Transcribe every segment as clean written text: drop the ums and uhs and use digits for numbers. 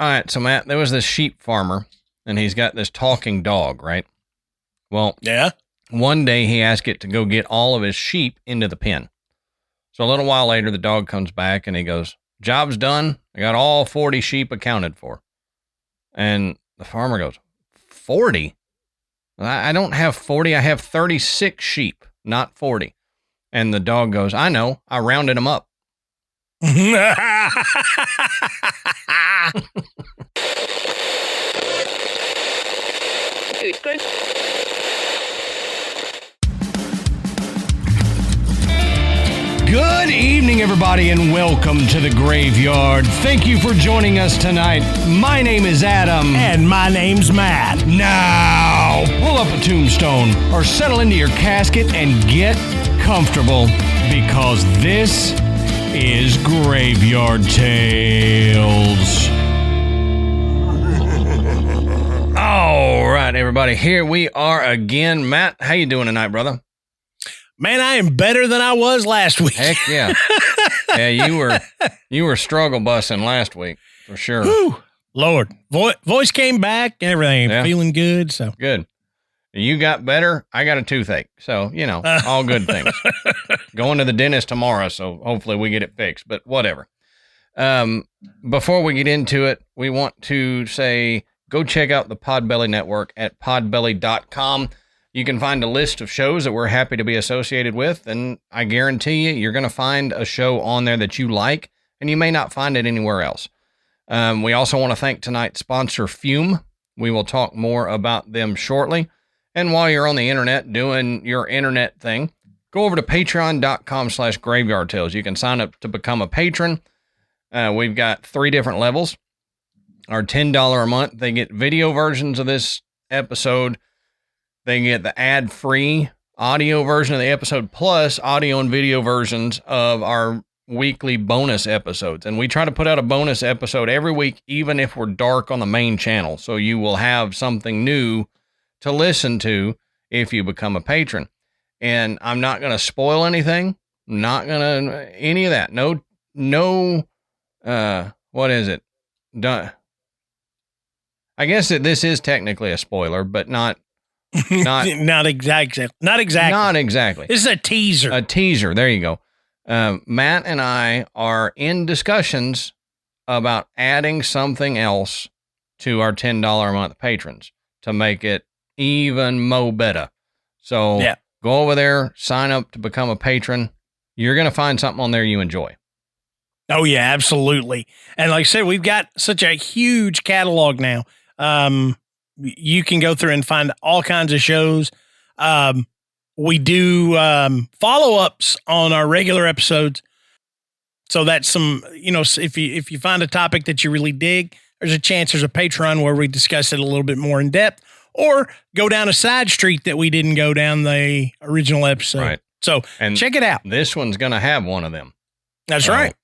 All right, so Matt, there was this sheep farmer, and he's got this talking dog, right? Well, yeah. One day he asked it to go get all of his sheep into the pen. So a little while later, the dog comes back and he goes, "Job's done. I got all 40 sheep accounted for." And the farmer goes, 40? I don't have 40. I have 36 sheep, not 40. And the dog goes, "I know. I rounded them up." Good. Good evening, everybody, and welcome to the Graveyard. Thank you for joining us tonight. My name is Adam. And my name's Matt. Now, pull up a tombstone or settle into your casket and get comfortable, because this is Graveyard Tales. All right, everybody, here we are again. Matt, how you doing tonight, brother? Man, I am better than I was last week. Heck yeah. Yeah, you were struggle busting last week, for sure. Whew. Lord, voice came back, everything, feeling good. So good. You got better. I got a toothache. So, all good things. Going to the dentist tomorrow, so hopefully we get it fixed, but whatever. Before we get into it, we want to say, go check out the Podbelly Network at podbelly.com. You can find a list of shows that we're happy to be associated with, and I guarantee you're going to find a show on there that you like, and you may not find it anywhere else. We also want to thank tonight's sponsor, Fume. We will talk more about them shortly. And while you're on the internet doing your internet thing, go over to patreon.com/Graveyard Tales. You can sign up to become a patron. We've got 3 different levels. Our $10 a month, they get video versions of this episode. They get the ad-free audio version of the episode, plus audio and video versions of our weekly bonus episodes. And we try to put out a bonus episode every week, even if we're dark on the main channel. So you will have something new to listen to if you become a patron. And I'm not going to spoil anything. I'm not going to, any of that. No, what is it? Done. I guess that this is technically a spoiler, but not exactly. Not exactly. This is a teaser. A teaser. There you go. Matt and I are in discussions about adding something else to our $10 a month patrons to make it even more better. So Go over there, sign up to become a patron. You're going to find something on there you enjoy. Oh, yeah, absolutely. And like I said, we've got such a huge catalog now. You can go through and find all kinds of shows. We do follow-ups on our regular episodes. So that's some, if you find a topic that you really dig, there's a chance there's a Patreon where we discuss it a little bit more in depth, or go down a side street that we didn't go down the original episode. Right. So check it out. This one's going to have one of them. That's right.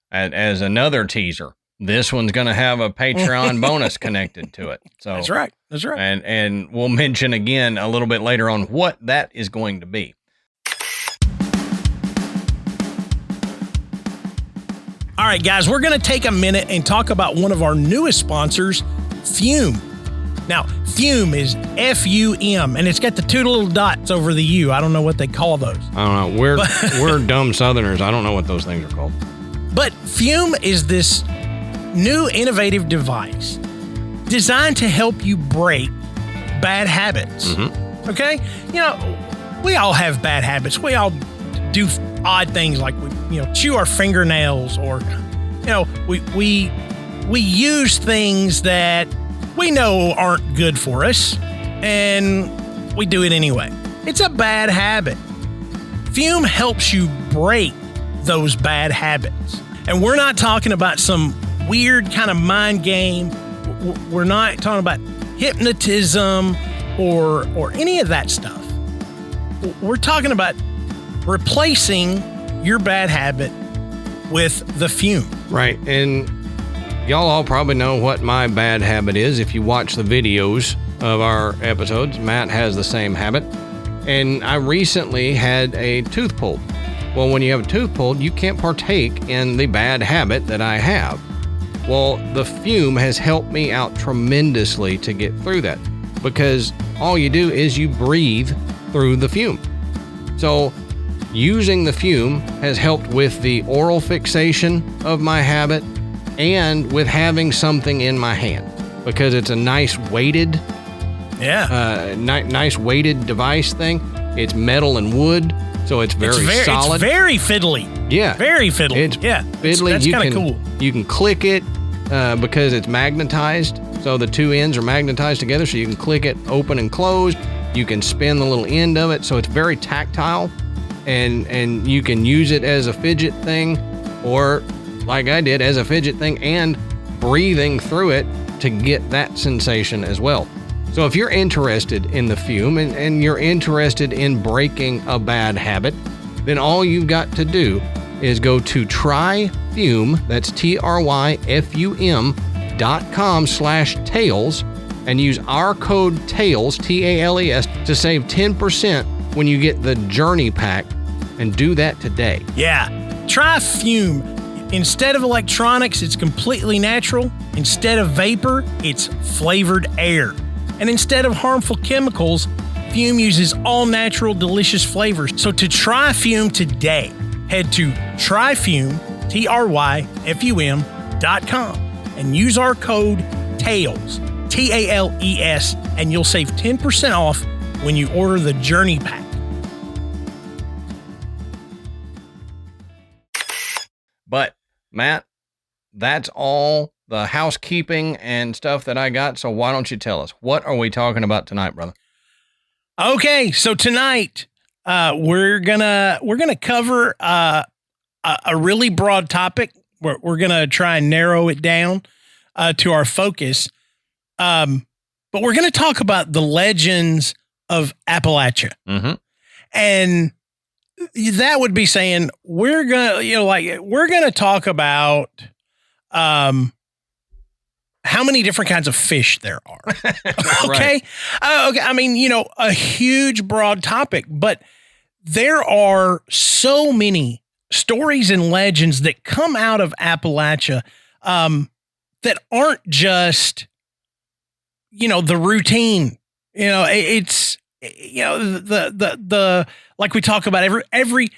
As another teaser. This one's going to have a Patreon bonus connected to it. So That's right. And we'll mention again a little bit later on what that is going to be. All right, guys, we're going to take a minute and talk about one of our newest sponsors, Fume. Now, Fume is F-U-M, and it's got the 2 little dots over the U. I don't know what they call those. I don't know. We're dumb Southerners. I don't know what those things are called. But Fume is this new innovative device designed to help you break bad habits. Mm-hmm. Okay? We all have bad habits. We all do odd things like we chew our fingernails, or we use things that we know aren't good for us, and we do it anyway. It's a bad habit. Fume helps you break those bad habits. And we're not talking about some weird kind of mind game. We're not talking about hypnotism or any of that stuff. We're talking about replacing your bad habit with the Fume. Right. And y'all all probably know what my bad habit is. If you watch the videos of our episodes, Matt has the same habit. And I recently had a tooth pulled. Well, when you have a tooth pulled, you can't partake in the bad habit that I have. Well, the fume has helped me out tremendously to get through that, because all you do is you breathe through the fume. So using the fume has helped with the oral fixation of my habit and with having something in my hand, because it's a nice weighted, nice weighted device thing. It's metal and wood, so it's very solid. It's very fiddly. Yeah. Very fiddly. It's fiddly. That's kind of cool. You can click it because it's magnetized. So the two ends are magnetized together, so you can click it open and close. You can spin the little end of it, so it's very tactile, and you can use it as a fidget thing, or like I did, as a fidget thing and breathing through it to get that sensation as well. So if you're interested in the fume and you're interested in breaking a bad habit, then all you've got to do is go to tryfum, that's TRYFUM.com/tails, and use our code TALES, TALES, to save 10% when you get the Journey Pack, and do that today. Yeah, try fume. Instead of electronics, it's completely natural. Instead of vapor, it's flavored air. And instead of harmful chemicals, fume uses all natural, delicious flavors. So to try fume today, head to tryfum, TRYFUM.com, and use our code TALES, TALES, and you'll save 10% off when you order the Journey Pack. But, Matt, that's all the housekeeping and stuff that I got, so why don't you tell us? What are we talking about tonight, brother? Okay, so tonight we're gonna cover a really broad topic. We're gonna try and narrow it down to our focus, but we're gonna talk about the legends of Appalachia, and that would be saying we're gonna talk about how many different kinds of fish there are. Okay. Okay. I mean, a huge, broad topic, but there are so many stories and legends that come out of Appalachia that aren't just, the routine. It's, the like we talk about, every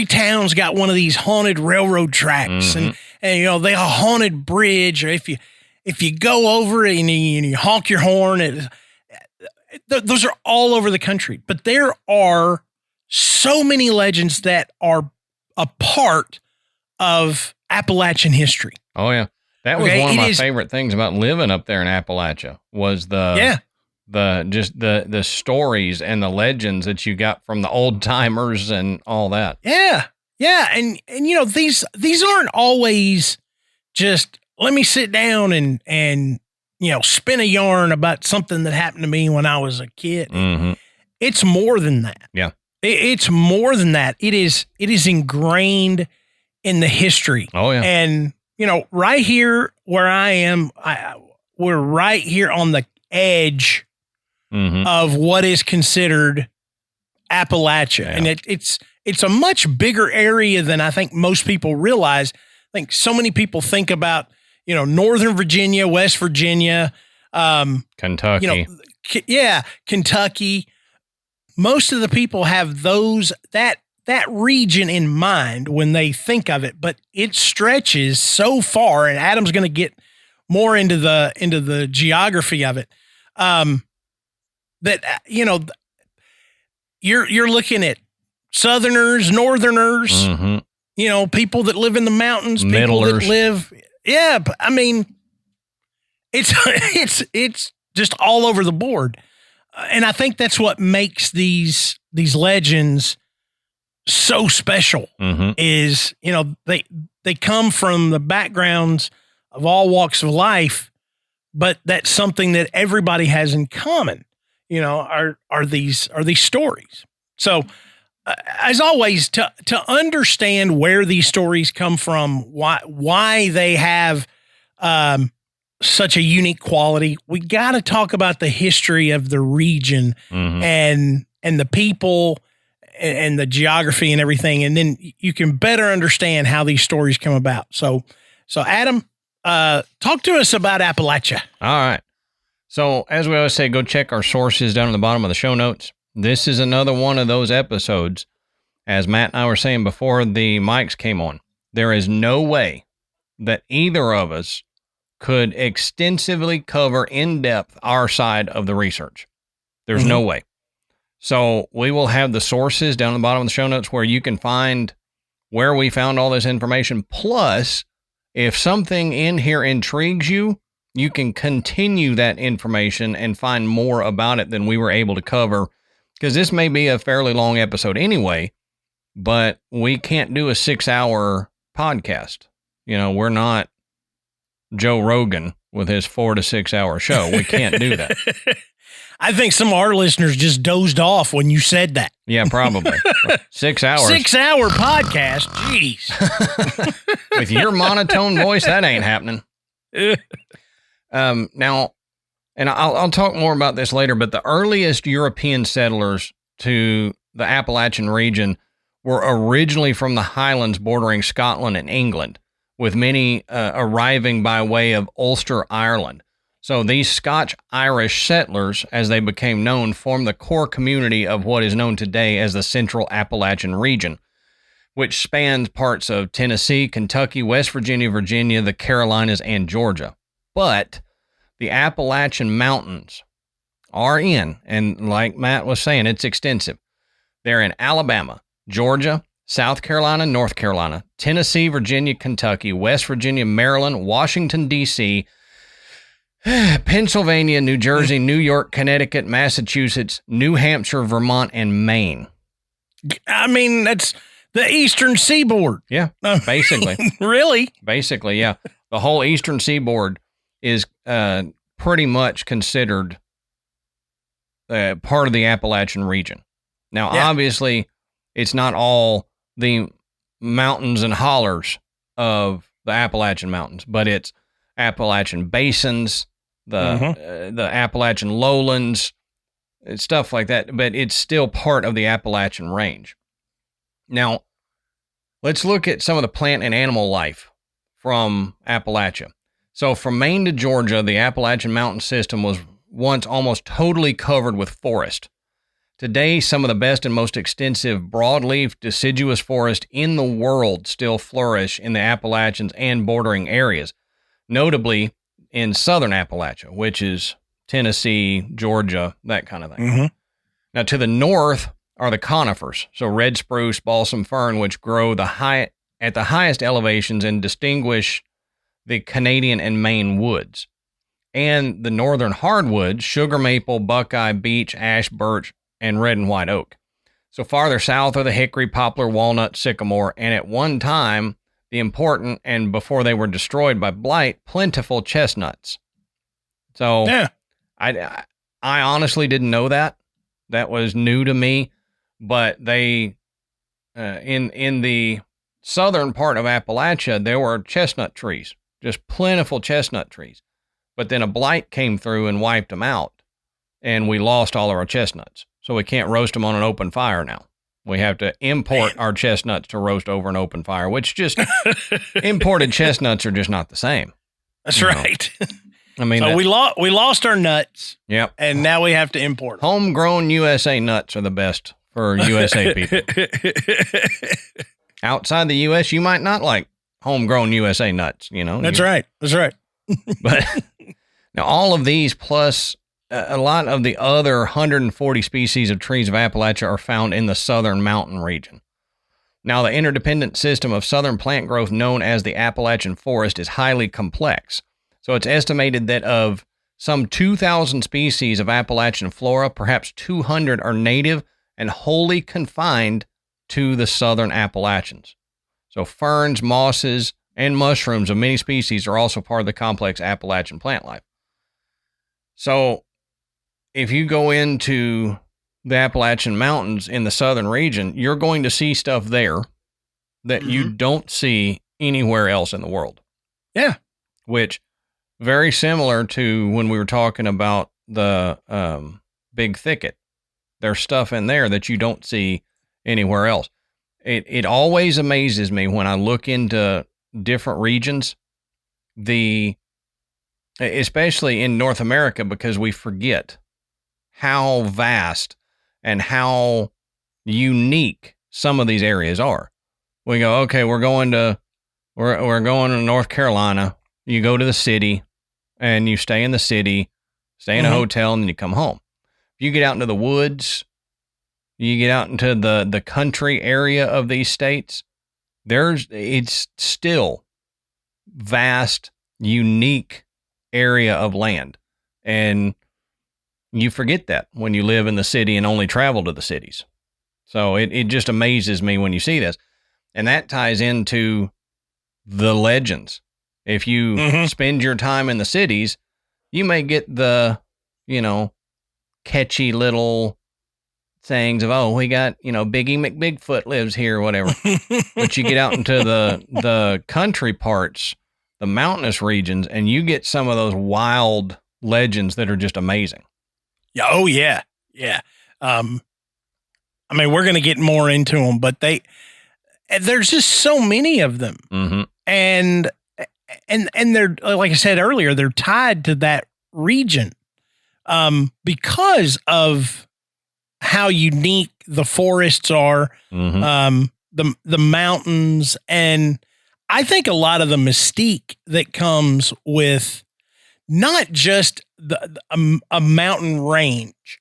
town's got one of these haunted railroad tracks, and they have a haunted bridge, or if you go over it and you honk your horn, those are all over the country. But there are so many legends that are a part of Appalachian history. Oh yeah, that was one of my favorite things about living up there in Appalachia was the stories and the legends that you got from the old timers and all that. Yeah, and these aren't always just, let me sit down and spin a yarn about something that happened to me when I was a kid. It's more than that. Yeah. It's more than that. It is ingrained in the history. Oh yeah. And, right here where I am, we're right here on the edge of what is considered Appalachia. Yeah. And it's a much bigger area than I think most people realize. I think so many people think about, Northern Virginia, West Virginia, Kentucky. Kentucky. Most of the people have that region in mind when they think of it, but it stretches so far, and Adam's going to get more into the geography of it. That you're looking at Southerners, Northerners, people that live in the mountains, people that live. Yeah, but I mean, it's just all over the board, and I think that's what makes these legends so special. Is they come from the backgrounds of all walks of life, but that's something that everybody has in common. Are these stories? So, as always, to understand where these stories come from, why they have such a unique quality, we got to talk about the history of the region and the people and the geography and everything, and then you can better understand how these stories come about. So Adam, talk to us about Appalachia. All right. So as we always say, go check our sources down at the bottom of the show notes. This is another one of those episodes, as Matt and I were saying before the mics came on. There is no way that either of us could extensively cover in depth our side of the research. There's no way. So we will have the sources down at the bottom of the show notes where you can find where we found all this information. Plus, if something in here intrigues you, you can continue that information and find more about it than we were able to cover. Because this may be a fairly long episode anyway, but we can't do a 6-hour podcast. You know, we're not Joe Rogan with his 4 to 6 hour show. We can't do that. I think some of our listeners just dozed off when you said that. Yeah, probably. 6 hours. 6 hour podcast. Jeez. With your monotone voice, that ain't happening. Now, and I'll talk more about this later, but the earliest European settlers to the Appalachian region were originally from the highlands bordering Scotland and England, with many arriving by way of Ulster, Ireland. So these Scotch-Irish settlers, as they became known, formed the core community of what is known today as the Central Appalachian region, which spans parts of Tennessee, Kentucky, West Virginia, Virginia, the Carolinas, and Georgia. But the Appalachian Mountains are in, and like Matt was saying, it's extensive. They're in Alabama, Georgia, South Carolina, North Carolina, Tennessee, Virginia, Kentucky, West Virginia, Maryland, Washington, D.C., Pennsylvania, New Jersey, New York, Connecticut, Massachusetts, New Hampshire, Vermont, and Maine. I mean, that's the Eastern Seaboard. Yeah, basically. Really? Basically, yeah. The whole Eastern Seaboard is pretty much considered part of the Appalachian region. Now, obviously, it's not all the mountains and hollers of the Appalachian Mountains, but it's Appalachian basins, the Appalachian lowlands, stuff like that, but it's still part of the Appalachian range. Now, let's look at some of the plant and animal life from Appalachia. So from Maine to Georgia, the Appalachian Mountain system was once almost totally covered with forest. Today, some of the best and most extensive broadleaf deciduous forest in the world still flourish in the Appalachians and bordering areas, notably in southern Appalachia, which is Tennessee, Georgia, that kind of thing. Now, to the north are the conifers, so red spruce, balsam fern, which grow at the highest elevations and distinguish the Canadian and Maine woods. And the northern hardwoods, sugar maple, buckeye, beech, ash, birch, and red and white oak. So farther south are the hickory, poplar, walnut, sycamore, and at one time, the important, and before they were destroyed by blight, plentiful chestnuts. So I honestly didn't know that. That was new to me, but they, in the southern part of Appalachia, there were chestnut trees, just plentiful chestnut trees. But then a blight came through and wiped them out, and we lost all of our chestnuts. So we can't roast them on an open fire now. We have to import our chestnuts to roast over an open fire, which just imported chestnuts are just not the same. That's right. I mean, so we lost our nuts. Yep. And now we have to import them. Homegrown USA nuts are the best for USA people. Outside the U.S., you might not like homegrown USA nuts, you know. That's right. That's right. But now all of these plus a lot of the other 140 species of trees of Appalachia are found in the southern mountain region. Now, the interdependent system of southern plant growth known as the Appalachian forest is highly complex. So it's estimated that of some 2,000 species of Appalachian flora, perhaps 200 are native and wholly confined to the southern Appalachians. So ferns, mosses, and mushrooms of many species are also part of the complex Appalachian plant life. So if you go into the Appalachian Mountains in the southern region, you're going to see stuff there that you don't see anywhere else in the world. Yeah. Which, very similar to when we were talking about the big thicket. There's stuff in there that you don't see anywhere else. It always amazes me when I look into different regions especially in North America, because we forget how vast and how unique some of these areas are. We go, okay, we're going to North Carolina. You go to the city and you stay in the city, stay in a hotel, and then you come home. If you get out into the woods, you get out into the country area of these states, it's still vast, unique area of land. And you forget that when you live in the city and only travel to the cities. So it just amazes me when you see this. And that ties into the legends. If you spend your time in the cities, you may get the, catchy little sayings of, oh, we got, Biggie McBigfoot lives here or whatever. But you get out into the country parts, the mountainous regions, and you get some of those wild legends that are just amazing. Yeah. Oh, yeah. Yeah. We're going to get more into them, but there's just so many of them. Mm-hmm. And they're, like I said earlier, they're tied to that region because of how unique the forests are, the mountains, and I think a lot of the mystique that comes with not just a mountain range.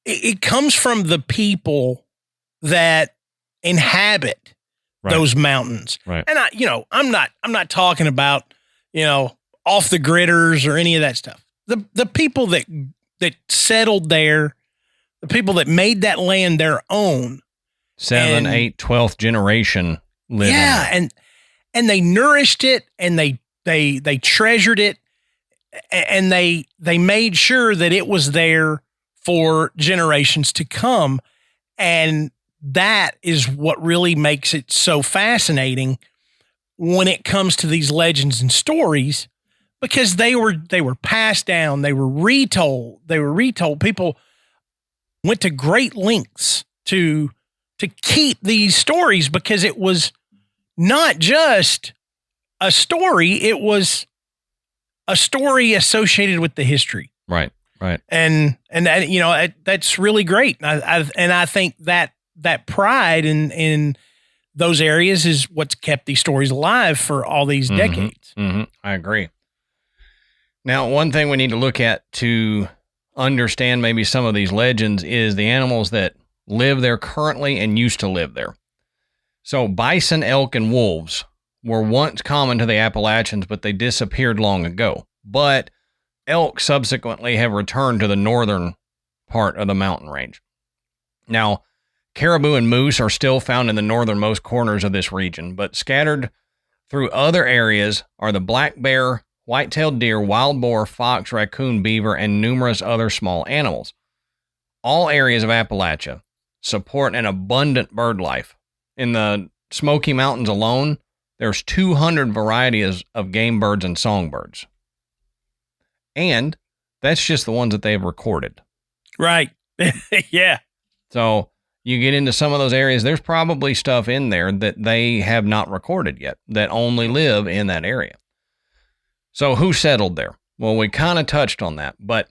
It comes from the people that inhabit those mountains. Right. And I'm not talking about, off the gridders or any of that stuff. The people that settled there, the people that made that land their own. 7th, 8th, 12th generation living. Yeah. And they nourished it and they treasured it and they made sure that it was there for generations to come. And that is what really makes it so fascinating when it comes to these legends and stories, because they were passed down. They were retold. People went to great lengths to keep these stories because it was not just a story. It was a story associated with the history. Right. Right. And that, that's really great. I think that pride in those areas is what's kept these stories alive for all these decades. Mm-hmm. I agree. Now, one thing we need to look at to understand maybe some of these legends is the animals that live there currently and used to live there. So bison, elk, and wolves were once common to the Appalachians, but they disappeared long ago. But elk subsequently have returned to the northern part of the mountain range. Now, caribou and moose are still found in the northernmost corners of this region, but scattered through other areas are the black bear, white-tailed deer, wild boar, fox, raccoon, beaver, and numerous other small animals. All areas of Appalachia support an abundant bird life. In the Smoky Mountains alone, there's 200 varieties of game birds and songbirds. And that's just the ones that they've recorded. Right. Yeah. So you get into some of those areas, there's probably stuff in there that they have not recorded yet that only live in that area. So who settled there? Well, we kind of touched on that, but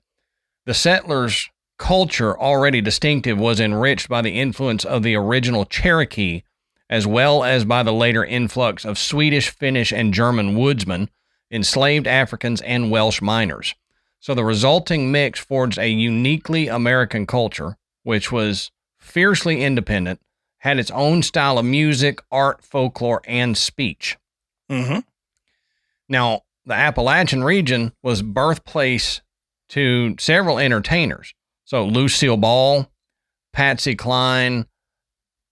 the settlers' culture, already distinctive, was enriched by the influence of the original Cherokee, as well as by the later influx of Swedish, Finnish, and German woodsmen, enslaved Africans, and Welsh miners. So the resulting mix forged a uniquely American culture, which was fiercely independent, had its own style of music, art, folklore, and speech. Mm-hmm. Now, the Appalachian region was birthplace to several entertainers. So Lucille Ball, Patsy Cline,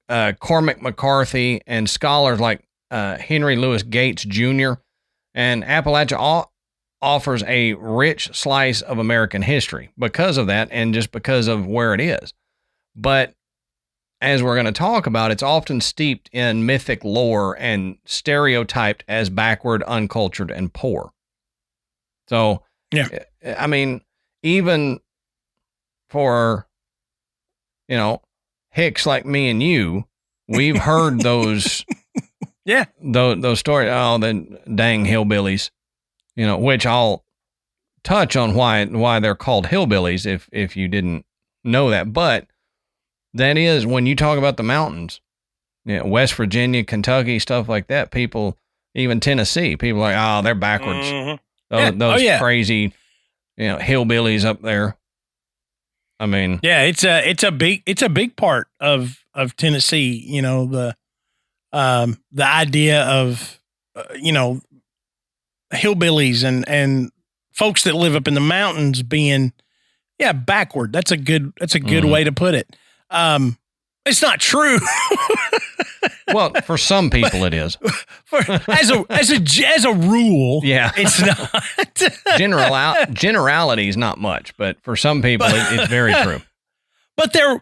Cormac McCarthy, and scholars like Henry Louis Gates Jr. And Appalachia offers a rich slice of American history because of that and just because of where it is. But as we're going to talk about, it's often steeped in mythic lore and stereotyped as backward, uncultured, and poor. So, yeah, I mean, even for, hicks like me and you, we've heard those, Yeah. Those stories, oh, the dang hillbillies, which I'll touch on why they're called hillbillies if you didn't know that. But that is, when you talk about the mountains, West Virginia, Kentucky, stuff like that, people, even Tennessee, people are like, oh, they're backwards. Mm-hmm. Those crazy, hillbillies up there. I mean, yeah, it's a big part of Tennessee. The idea of hillbillies and folks that live up in the mountains being backward. That's a good way to put it. It's not true. Well, for some people it is. As a rule, it's not. Generalities, not much, but for some people it's very true. But there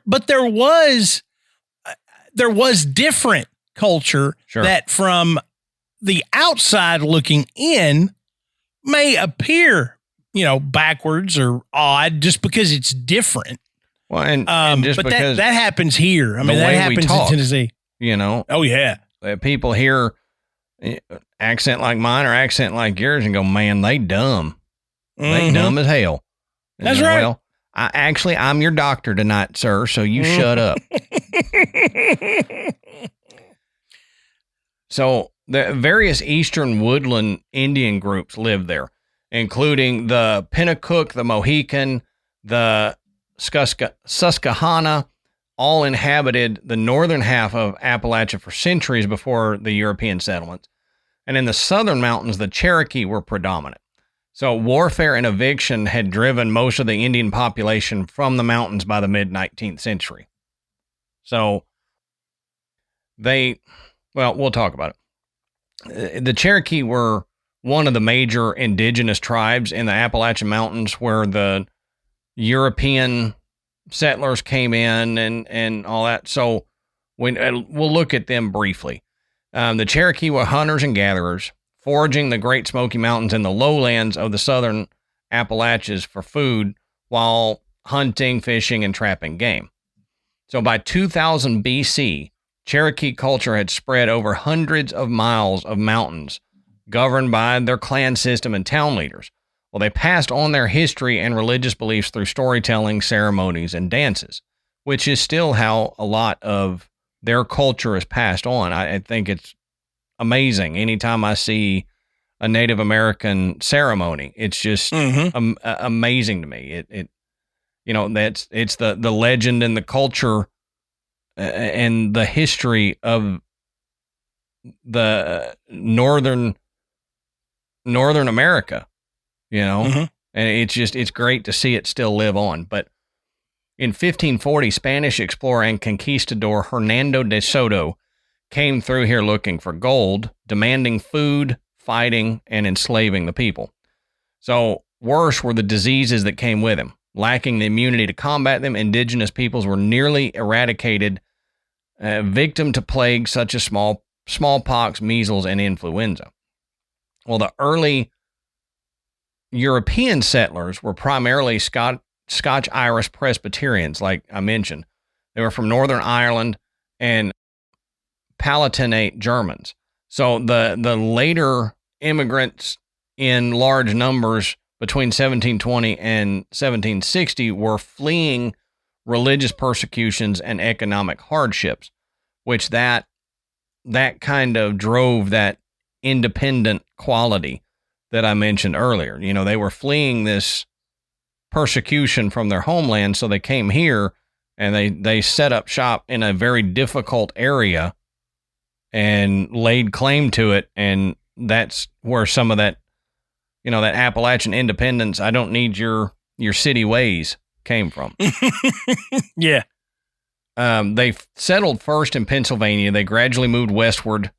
was different culture that from the outside looking in may appear, backwards or odd just because it's different. Well, and just but because that happens here. I mean, that happens in Tennessee. Oh yeah. People hear accent like mine or accent like yours and go, man, they dumb. They dumb as hell. That's right. Well, I'm your doctor tonight, sir, so you shut up. So the various eastern woodland Indian groups lived there, including the Pennacook, the Mohican, the Susquehanna, all inhabited the northern half of Appalachia for centuries before the European settlements. And in the southern mountains, the Cherokee were predominant. So warfare and eviction had driven most of the Indian population from the mountains by the mid-19th century. So we'll talk about it. The Cherokee were one of the major indigenous tribes in the Appalachian Mountains where the European settlers came in and all that. So we'll look at them briefly. The Cherokee were hunters and gatherers, foraging the Great Smoky Mountains and the lowlands of the southern Appalachians for food while hunting, fishing, and trapping game. So by 2000 BC, Cherokee culture had spread over hundreds of miles of mountains, governed by their clan system and town leaders. Well, they passed on their history and religious beliefs through storytelling, ceremonies, and dances, which is still how a lot of their culture is passed on. I think it's amazing. Anytime I see a Native American ceremony, it's just amazing to me. It's the legend and the culture and the history of the northern America. And it's great to see it still live on. But in 1540, Spanish explorer and conquistador Hernando de Soto came through here looking for gold, demanding food, fighting, and enslaving the people. So worse were the diseases that came with him. Lacking the immunity to combat them, indigenous peoples were nearly eradicated, victim to plagues such as smallpox, measles, and influenza. Well, the early European settlers were primarily Scotch-Irish Presbyterians, like I mentioned. They were from Northern Ireland and Palatinate Germans. So the later immigrants in large numbers between 1720 and 1760 were fleeing religious persecutions and economic hardships, which that kind of drove that independent quality that I mentioned earlier. They were fleeing this persecution from their homeland, so they came here and they set up shop in a very difficult area and laid claim to it, and that's where some of that, that Appalachian independence, I don't need your city ways, came from. Yeah. They settled first in Pennsylvania. They gradually moved westward,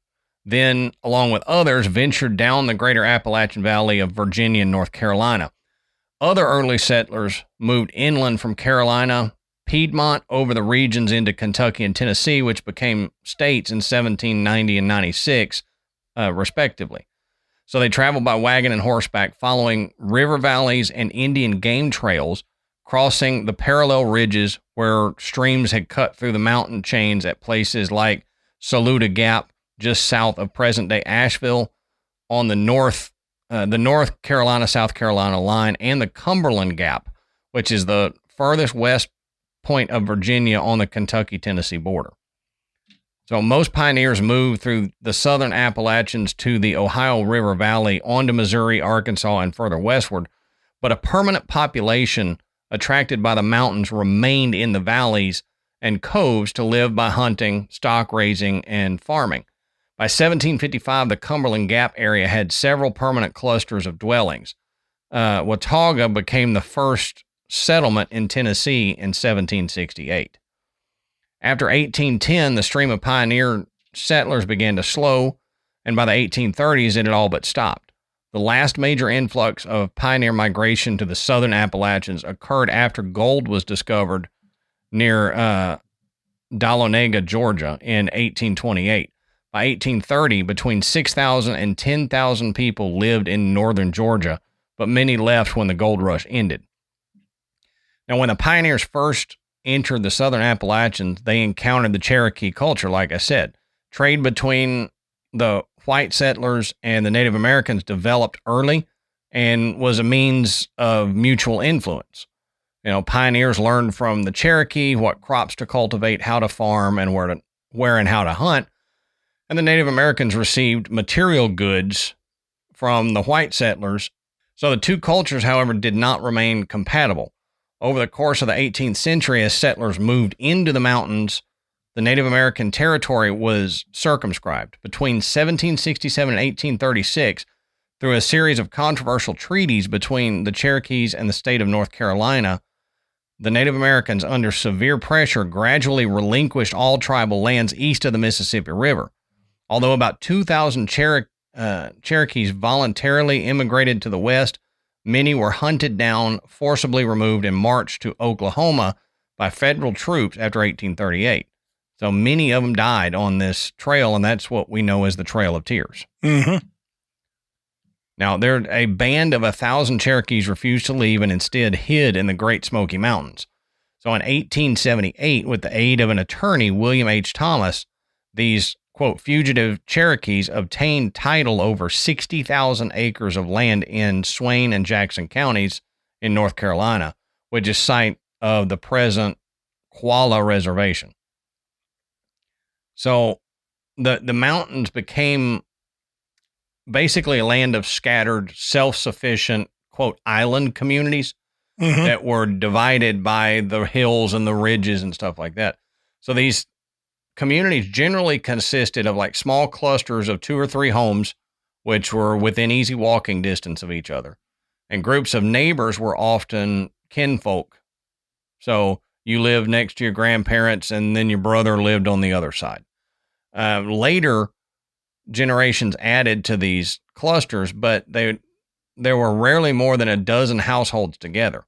then, along with others, ventured down the greater Appalachian Valley of Virginia and North Carolina. Other early settlers moved inland from Carolina, Piedmont, over the regions into Kentucky and Tennessee, which became states in 1790 and 96, respectively. So they traveled by wagon and horseback, following river valleys and Indian game trails, crossing the parallel ridges where streams had cut through the mountain chains at places like Saluda Gap just south of present-day Asheville on the North Carolina-South Carolina line, and the Cumberland Gap, which is the furthest west point of Virginia on the Kentucky-Tennessee border. So most pioneers moved through the southern Appalachians to the Ohio River Valley, onto Missouri, Arkansas, and further westward, but a permanent population attracted by the mountains remained in the valleys and coves to live by hunting, stock raising, and farming. By 1755, the Cumberland Gap area had several permanent clusters of dwellings. Watauga became the first settlement in Tennessee in 1768. After 1810, the stream of pioneer settlers began to slow, and by the 1830s, it had all but stopped. The last major influx of pioneer migration to the southern Appalachians occurred after gold was discovered near Dahlonega, Georgia, in 1828. By 1830, between 6,000 and 10,000 people lived in northern Georgia, but many left when the gold rush ended. Now, when the pioneers first entered the southern Appalachians, they encountered the Cherokee culture, like I said. Trade between the white settlers and the Native Americans developed early and was a means of mutual influence. Pioneers learned from the Cherokee what crops to cultivate, how to farm, and where and how to hunt. And the Native Americans received material goods from the white settlers. So the two cultures, however, did not remain compatible. Over the course of the 18th century, as settlers moved into the mountains, the Native American territory was circumscribed. Between 1767 and 1836, through a series of controversial treaties between the Cherokees and the state of North Carolina, the Native Americans, under severe pressure, gradually relinquished all tribal lands east of the Mississippi River. Although about 2,000 Cherokees voluntarily immigrated to the west, many were hunted down, forcibly removed, and marched to Oklahoma by federal troops after 1838. So many of them died on this trail, and that's what we know as the Trail of Tears. Mm-hmm. Now, a band of 1,000 Cherokees refused to leave and instead hid in the Great Smoky Mountains. So in 1878, with the aid of an attorney, William H. Thomas, these, quote, fugitive Cherokees obtained title over 60,000 acres of land in Swain and Jackson counties in North Carolina, which is site of the present Qualla Reservation. So the mountains became basically a land of scattered, self-sufficient, quote, island communities that were divided by the hills and the ridges and stuff like that. So these communities generally consisted of like small clusters of 2 or 3 homes, which were within easy walking distance of each other. And groups of neighbors were often kinfolk. So you lived next to your grandparents and then your brother lived on the other side. Later generations added to these clusters, but there were rarely more than a dozen households together.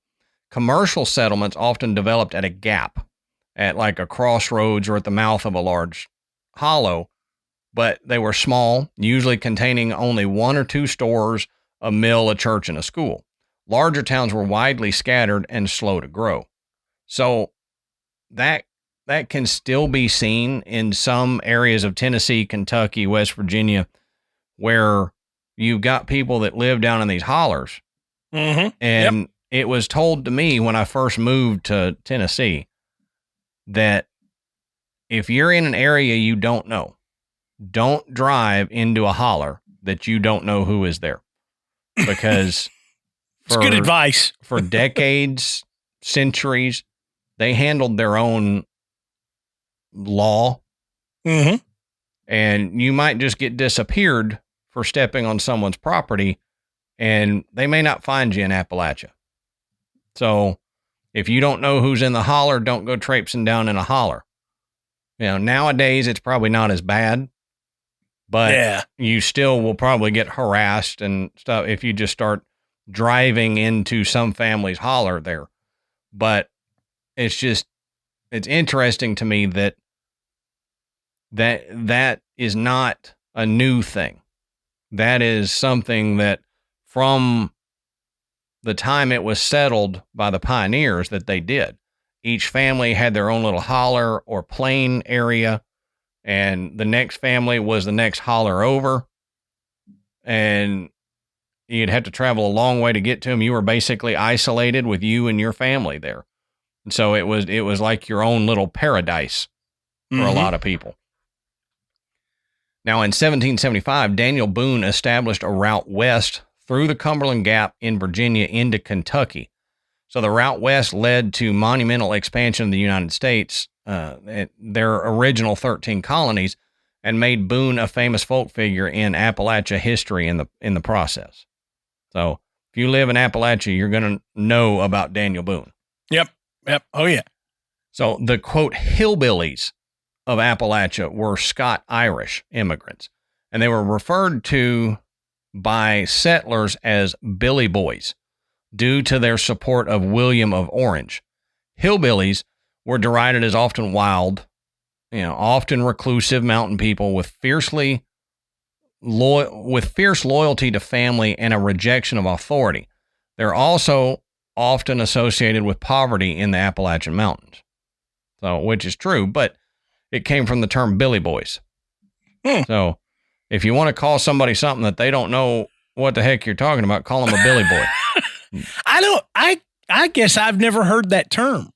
Commercial settlements often developed at a gap, at like a crossroads or at the mouth of a large hollow, but they were small, usually containing only 1 or 2 stores, a mill, a church, and a school. Larger towns were widely scattered and slow to grow. So that can still be seen in some areas of Tennessee, Kentucky, West Virginia, where you've got people that live down in these hollers. Mm-hmm. And it was told to me when I first moved to Tennessee that if you're in an area you don't know, don't drive into a holler that you don't know who is there. Because it's good advice. For decades, centuries, they handled their own law. Mm-hmm. And you might just get disappeared for stepping on someone's property, and they may not find you in Appalachia. So if you don't know who's in the holler, don't go traipsing down in a holler. Nowadays it's probably not as bad, but you still will probably get harassed and stuff if you just start driving into some family's holler there. But it's interesting to me that is not a new thing. That is something that from the time it was settled by the pioneers that they did. Each family had their own little holler or plain area, and the next family was the next holler over, and you'd have to travel a long way to get to them. You were basically isolated with you and your family there. And so it was like your own little paradise for a lot of people. Now, in 1775, Daniel Boone established a route west through the Cumberland Gap in Virginia into Kentucky. So the route west led to monumental expansion of the United States, their original 13 colonies, and made Boone a famous folk figure in Appalachia history in the process. So if you live in Appalachia, you're going to know about Daniel Boone. Yep. Oh, yeah. So the, quote, hillbillies of Appalachia were Scot-Irish immigrants, and they were referred to by settlers as Billy Boys due to their support of William of Orange. Hillbillies were derided as often wild, often reclusive mountain people with fierce loyalty to family and a rejection of authority. They're also often associated with poverty in the Appalachian Mountains. So, which is true, but it came from the term Billy Boys. So if you want to call somebody something that they don't know what the heck you're talking about, call them a Billy Boy. I guess I've never heard that term.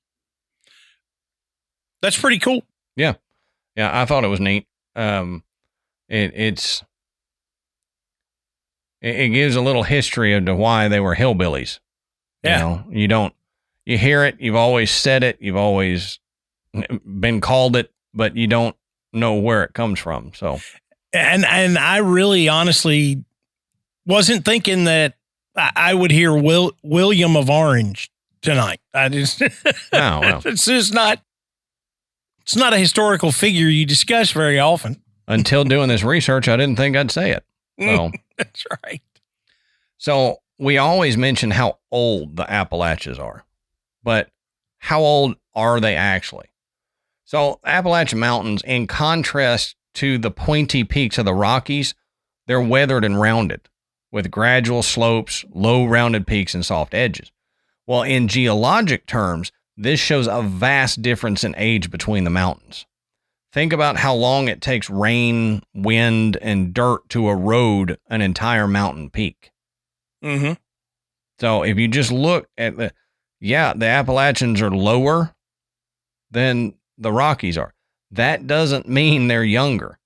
That's pretty cool. Yeah. I thought it was neat. It gives a little history of why they were hillbillies. Yeah. You hear it. You've always said it. You've always been called it, but you don't know where it comes from. So, and I really honestly wasn't thinking that I would hear William of Orange tonight. I just, it's just not, it's not a historical figure you discuss very often. Until doing this research, I didn't think I'd say it. So, that's right. So we always mention how old the Appalachians are, but how old are they actually? So Appalachian Mountains, in contrast to the pointy peaks of the Rockies, they're weathered and rounded with gradual slopes, low rounded peaks, and soft edges. Well, in geologic terms, this shows a vast difference in age between the mountains. Think about how long it takes rain, wind, and dirt to erode an entire mountain peak. Mm-hmm. So if you just look at the Appalachians are lower than the Rockies are. That doesn't mean they're younger.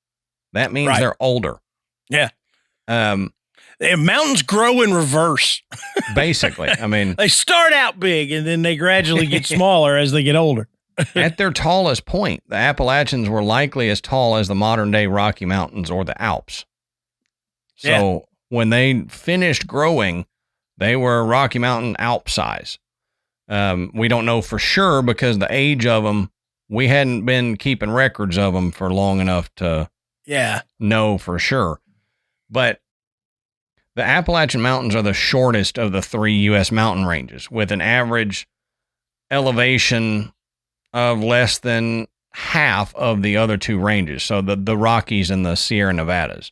That means they're older. Yeah. Mountains grow in reverse. Basically. I mean, they start out big and then they gradually get smaller as they get older. At their tallest point, the Appalachians were likely as tall as the modern day Rocky Mountains or the Alps. So when they finished growing, they were Rocky Mountain Alp size. We don't know for sure because the age of them, we hadn't been keeping records of them for long enough to know for sure. But the Appalachian Mountains are the shortest of the 3 U.S. mountain ranges, with an average elevation of less than half of the other 2 ranges. So the Rockies and the Sierra Nevadas.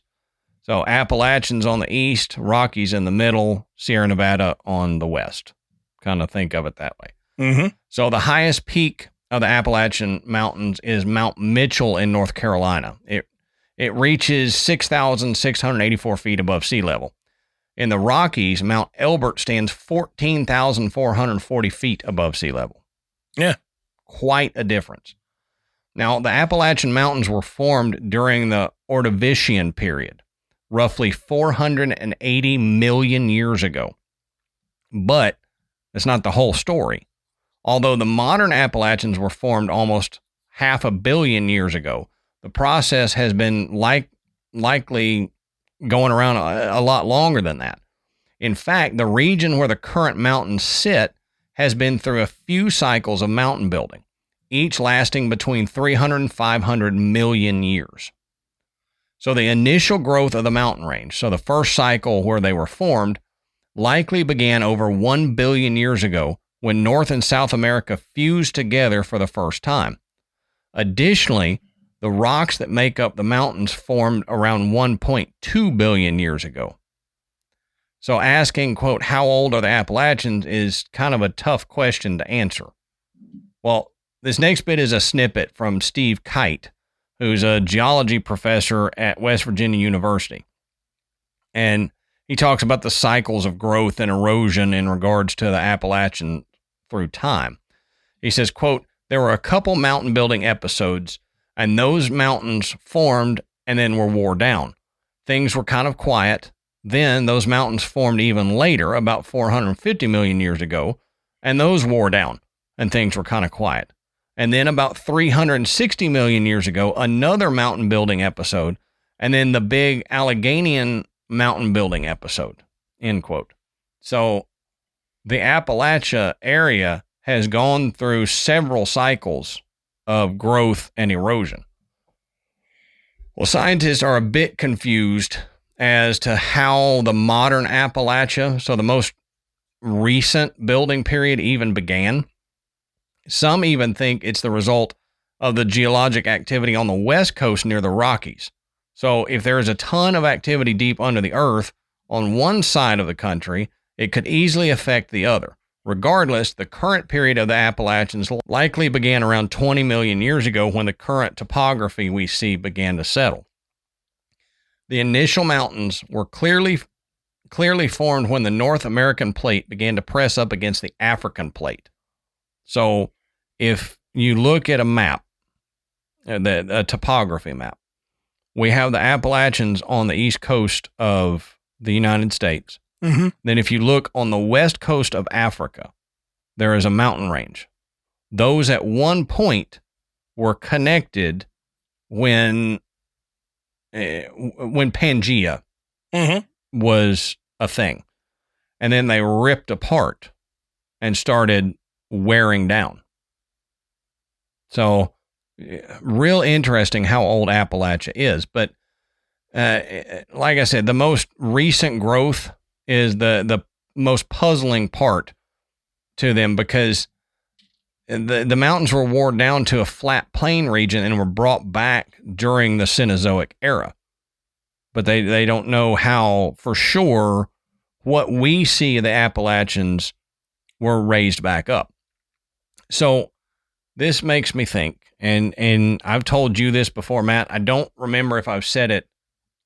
So Appalachians on the east, Rockies in the middle, Sierra Nevada on the west. Kind of think of it that way. Mm-hmm. So the highest peak of the Appalachian Mountains is Mount Mitchell in North Carolina. It reaches 6,684 feet above sea level. In the Rockies, Mount Elbert stands 14,440 feet above sea level. Yeah. Quite a difference. Now, the Appalachian Mountains were formed during the Ordovician period, roughly 480 million years ago. But that's not the whole story. Although the modern Appalachians were formed almost 500 million years ago, the process has been likely going around a lot longer than that. In fact, the region where the current mountains sit has been through a few cycles of mountain building, each lasting between 300 and 500 million years. So the initial growth of the mountain range, so the first cycle where they were formed, likely began over 1 billion years ago when North and South America fused together for the first time. Additionally, the rocks that make up the mountains formed around 1.2 billion years ago. So asking, quote, how old are the Appalachians is kind of a tough question to answer. Well, this next bit is a snippet from Steve Kite, who's a geology professor at West Virginia University. And he talks about the cycles of growth and erosion in regards to the Appalachian through time. He says, quote, there were a couple mountain building episodes, and those mountains formed and then were wore down. Things were kind of quiet. Then those mountains formed even later, about 450 million years ago, and those wore down, and things were kind of quiet. And then about 360 million years ago, another mountain building episode, and then the big Alleghanian mountain building episode, end quote. So the Appalachia area has gone through several cycles of growth and erosion. Well, scientists are a bit confused as to how the modern Appalachia, so the most recent building period, even began. Some even think it's the result of the geologic activity on the west coast near the Rockies. So if there is a ton of activity deep under the earth on one side of the country, it could easily affect the other. Regardless, the current period of the Appalachians likely began around 20 million years ago when the current topography we see began to settle. The initial mountains were clearly formed when the North American plate began to press up against the African plate. So if you look at a map, a topography map, we have the Appalachians on the east coast of the United States. Mm-hmm. Then if you look on the west coast of Africa, there is a mountain range. Those at one point were connected when Pangea was a thing. And then they ripped apart and started wearing down. So real interesting how old Appalachia is. But like I said, the most recent growth is the most puzzling part to them, because the mountains were worn down to a flat plain region and were brought back during the Cenozoic era. But they don't know how for sure what we see the Appalachians were raised back up. So this makes me think, and I've told you this before, Matt. I don't remember if I've said it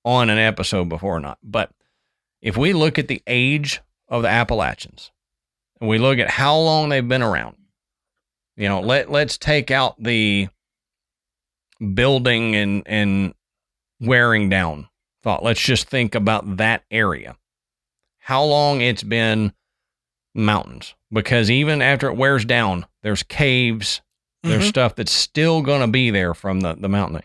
on an episode before or not, but if we look at the age of the Appalachians and we look at how long they've been around, let's take out the building and wearing down thought. Let's just think about that area. How long it's been mountains, because even after it wears down, there's caves, there's stuff that's still going to be there from the mountain.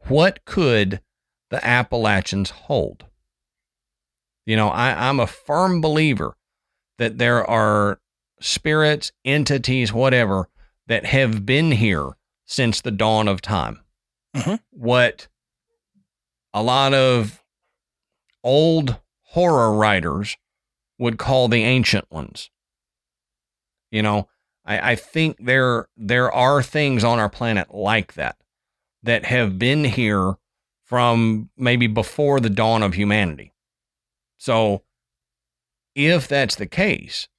What could the Appalachians hold? I'm a firm believer that there are spirits, entities, whatever, that have been here since the dawn of time. What a lot of old horror writers would call the ancient ones. I think there are things on our planet like that have been here from maybe before the dawn of humanity. So if that's the case,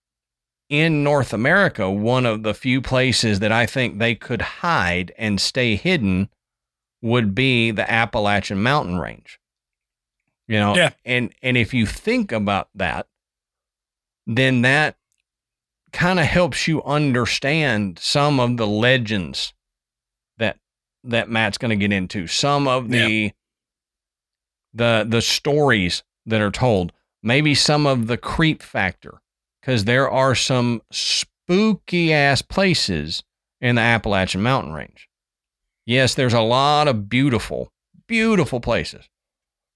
in North America, one of the few places that I think they could hide and stay hidden would be the Appalachian mountain range. Yeah. And if you think about that, then that kind of helps you understand some of the legends that Matt's going to get into, some of the stories that are told, maybe some of the creep factor, because there are some spooky ass places in the Appalachian mountain range. Yes, there's a lot of beautiful, beautiful places,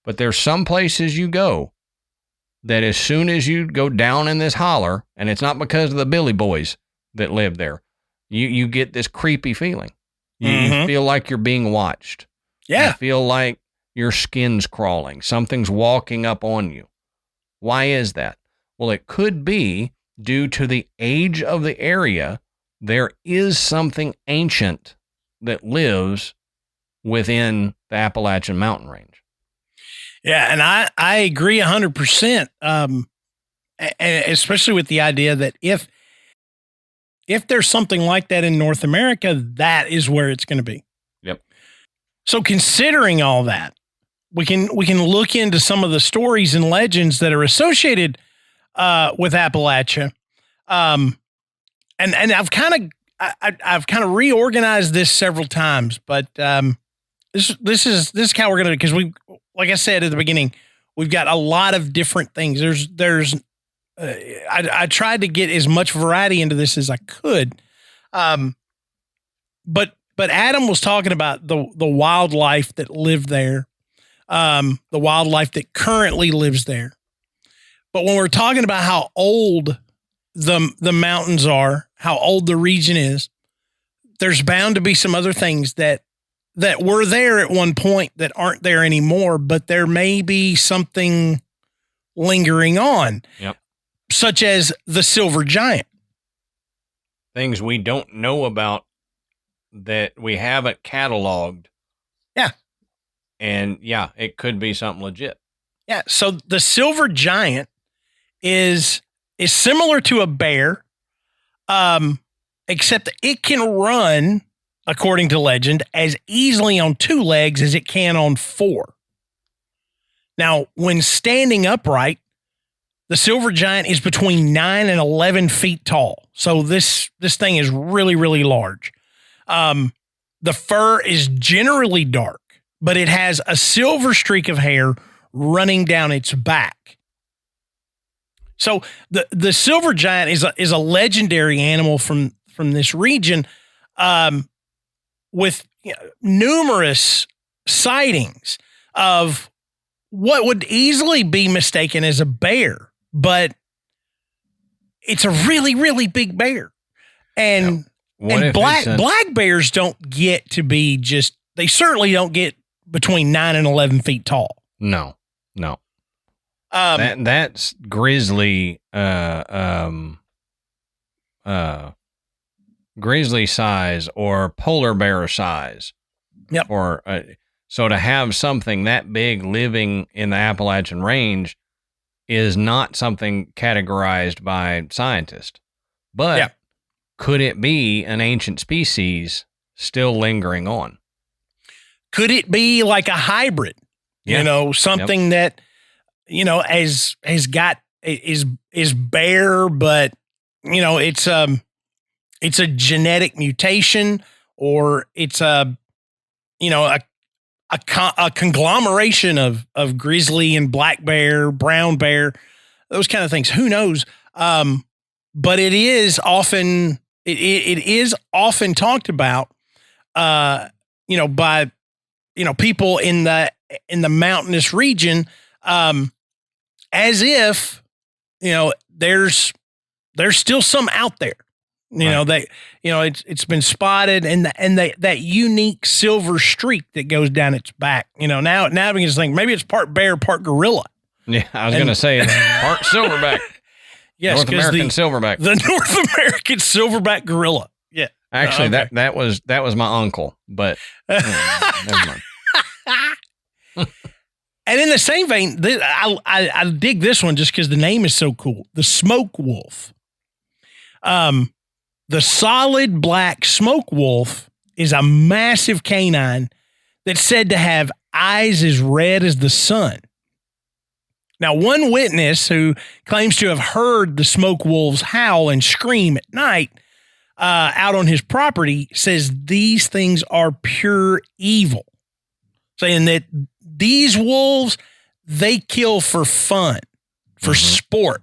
but there's some places you go that as soon as you go down in this holler, and it's not because of the Billy Boys that live there, you get this creepy feeling. You feel like you're being watched. Yeah. You feel like your skin's crawling. Something's walking up on you. Why is that? Well, it could be due to the age of the area. There is something ancient that lives within the Appalachian mountain range. Yeah, and I agree 100%, especially with the idea that if there's something like that in North America, that is where it's going to be. Yep. So considering all that, we can look into some of the stories and legends that are associated with Appalachia. And I've kind of reorganized this several times, but this is how we're gonna, because we, like I said at the beginning, we've got a lot of different things. I tried to get as much variety into this as I could, but Adam was talking about the wildlife that lived there, the wildlife that currently lives there. But when we're talking about how old the mountains are, how old the region is, there's bound to be some other things that were there at one point that aren't there anymore, but there may be something lingering on. Yep. Such as the silver giant. Things we don't know about that we haven't cataloged. Yeah. And yeah, it could be something legit. Yeah. So the silver giant is similar to a bear, except that it can run, according to legend, as easily on 2 legs as it can on 4. Now, when standing upright, the silver giant is between 9 and 11 feet tall. So this thing is really, really large. The fur is generally dark, but it has a silver streak of hair running down its back. So the silver giant is a legendary animal from this region, with numerous sightings of what would easily be mistaken as a bear. But it's a really, really big bear. And black bears don't get to be they certainly don't get between 9 and 11 feet tall. No. That's grizzly, grizzly size or polar bear size. Yep. Or, so to have something that big living in the Appalachian range is not something categorized by scientists, but could it be an ancient species still lingering on? Could it be like a hybrid? Yeah. Something that, is bear, but it's a genetic mutation, or it's a conglomeration of grizzly and black bear, brown bear, those kind of things. Who knows? But it is often talked about, by people in the mountainous region, as if there's still some out there. It's been spotted, and that unique silver streak that goes down its back. Now we can just think maybe it's part bear, part gorilla. Yeah, I was going to say it's part silverback. Yes, North American silverback. The North American silverback gorilla. Yeah. Actually, that was my uncle, but never mind. And in the same vein, I dig this one just because the name is so cool. The smoke wolf. The solid black smoke wolf is a massive canine that's said to have eyes as red as the sun. Now, one witness who claims to have heard the smoke wolves howl and scream at night out on his property says these things are pure evil, saying that these wolves, they kill for fun, for sport,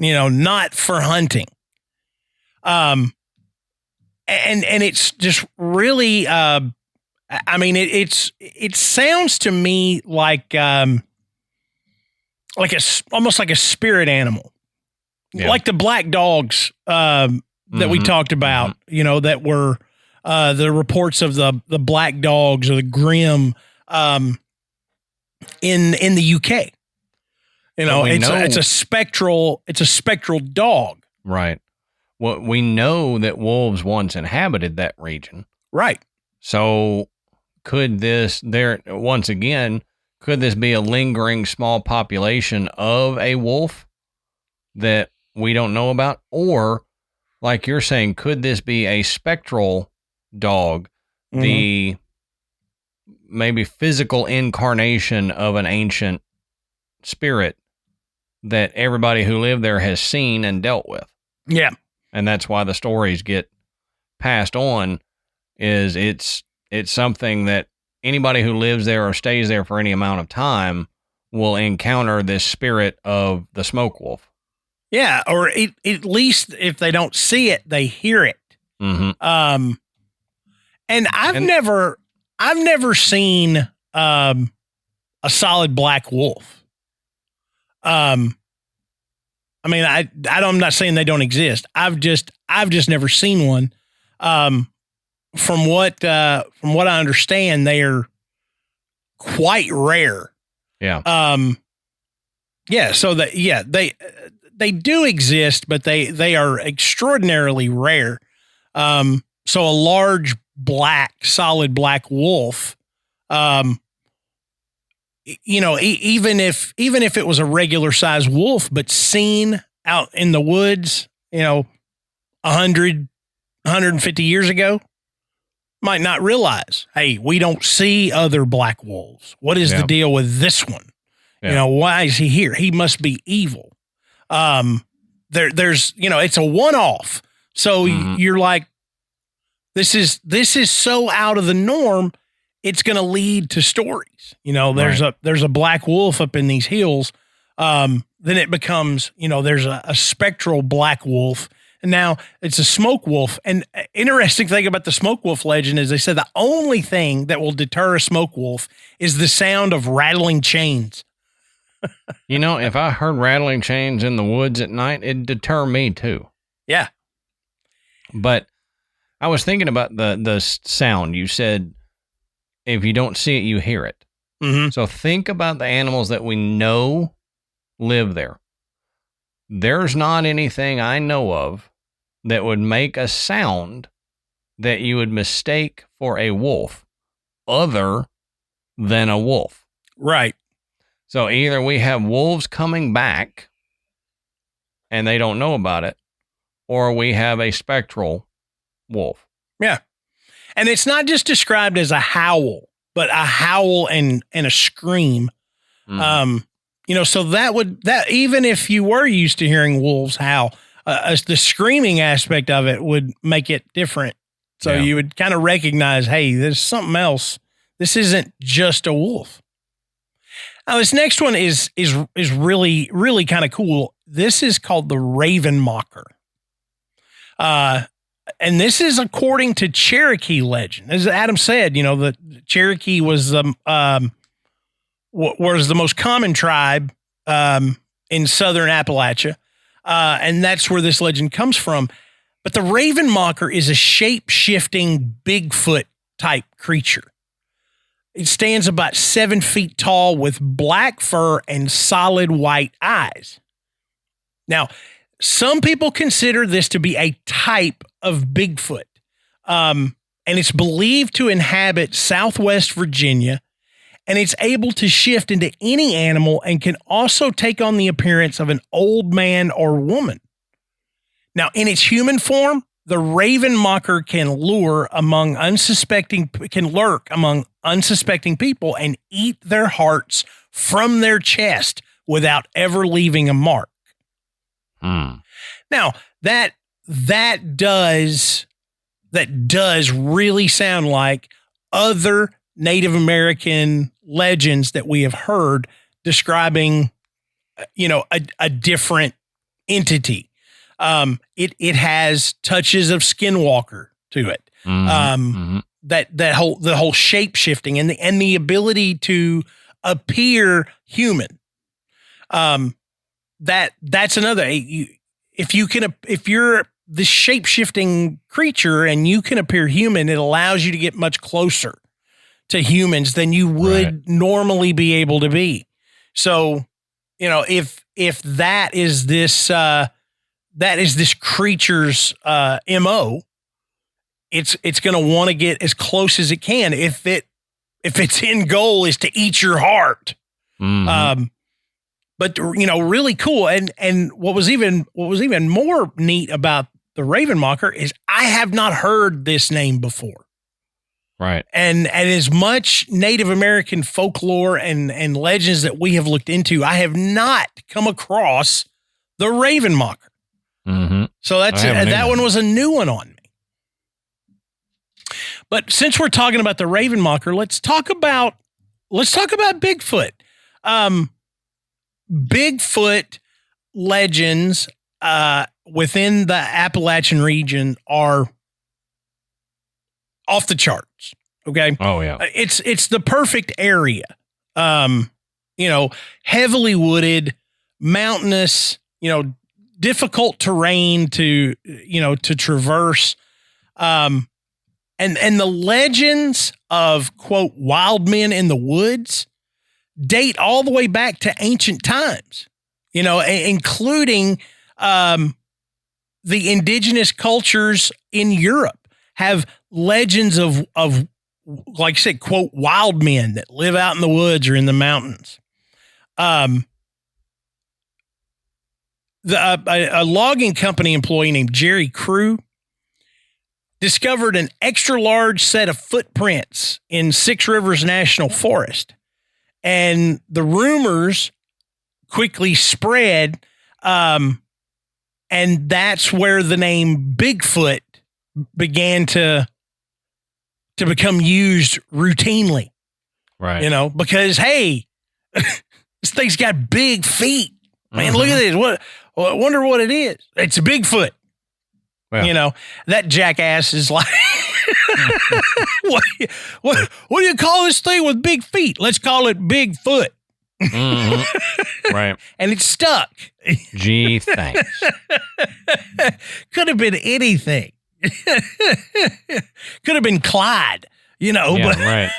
not for hunting. And it's just really, it sounds to me like almost like a spirit animal, like the black dogs, that we talked about, that were, the reports of the black dogs or the grim, in the UK, it's a spectral dog. Right. Well, we know that wolves once inhabited that region. Right. So could this be a lingering small population of a wolf that we don't know about? Or, like you're saying, could this be a spectral dog, the maybe physical incarnation of an ancient spirit that everybody who lived there has seen and dealt with. Yeah. And that's why the stories get passed on, is it's something that anybody who lives there or stays there for any amount of time will encounter this spirit of the smoke wolf. Yeah, or at least if they don't see it, they hear it. Mm-hmm. And I've never seen a solid black wolf. I'm not saying they don't exist. I've just never seen one. From what I understand, they are quite rare. Yeah. Yeah. So they do exist, but they are extraordinarily rare. So a large solid black wolf, even if it was a regular size wolf, but seen out in the woods, 100, 150 years ago, might not realize, hey, we don't see other black wolves. What is the deal with this one? Yeah. Why is he here? He must be evil. There's, it's a one-off. So you're like, this is so out of the norm. It's going to lead to stories. There's a black wolf up in these hills. Then it becomes, there's a spectral black wolf. And now it's a smoke wolf. And interesting thing about the smoke wolf legend is they said the only thing that will deter a smoke wolf is the sound of rattling chains. If I heard rattling chains in the woods at night, it'd deter me too. Yeah. But I was thinking about the sound. You said if you don't see it, you hear it. Mm-hmm. So think about the animals that we know live there. There's not anything I know of that would make a sound that you would mistake for a wolf other than a wolf. Right. So either we have wolves coming back and they don't know about it, or we have a spectral wolf. Yeah. And it's not just described as a howl, but a howl and a scream. So that even if you were used to hearing wolves howl, the screaming aspect of it would make it different. So you would kind of recognize, hey, there's something else. This isn't just a wolf. Now, this next one is really, really kind of cool. This is called the Raven Mocker. And this is according to Cherokee legend. As Adam said, the Cherokee was the most common tribe in southern Appalachia. And that's where this legend comes from. But the Raven Mocker is a shape-shifting Bigfoot type creature. It stands about 7 feet tall with black fur and solid white eyes. Now, some people consider this to be a type of Bigfoot. And it's believed to inhabit Southwest Virginia, and it's able to shift into any animal and can also take on the appearance of an old man or woman. Now, in its human form, the Raven Mocker can lurk among unsuspecting people and eat their hearts from their chest without ever leaving a mark. Now, that does really sound like other Native American legends that we have heard describing, a different entity. It has touches of Skinwalker to it. The whole shape shifting and the ability to appear human. That's another. If you're the shape shifting creature and you can appear human, it allows you to get much closer to humans than you would normally be able to be. So, if that is this creature's MO, it's going to want to get as close as it can. If its end goal is to eat your heart. But really cool. And what was even more neat about the Raven Mocker is I have not heard this name before. Right. And as much Native American folklore and legends that we have looked into, I have not come across the Raven Mocker. Mm-hmm. So that one was a new one on me. But since we're talking about the Raven Mocker, let's talk about Bigfoot. Bigfoot legends within the Appalachian region are off the charts. Okay. Oh yeah. It's the perfect area. Heavily wooded, mountainous, difficult terrain to traverse. And the legends of, quote, wild men in the woods date all the way back to ancient times, including the indigenous cultures in Europe have legends of, like I said, quote, wild men that live out in the woods or in the mountains. A logging company employee named Jerry Crew discovered an extra large set of footprints in Six Rivers National Forest. And the rumors quickly spread. And that's where the name Bigfoot began to become used routinely. Right. Because, hey, this thing's got big feet. Man, look at this. I wonder what it is. It's a Bigfoot. Well. That jackass is like, what do you call this thing with big feet? Let's call it Bigfoot. Mm-hmm. Right. And it's stuck. Gee, thanks. Could have been anything. Could have been Clyde, but right.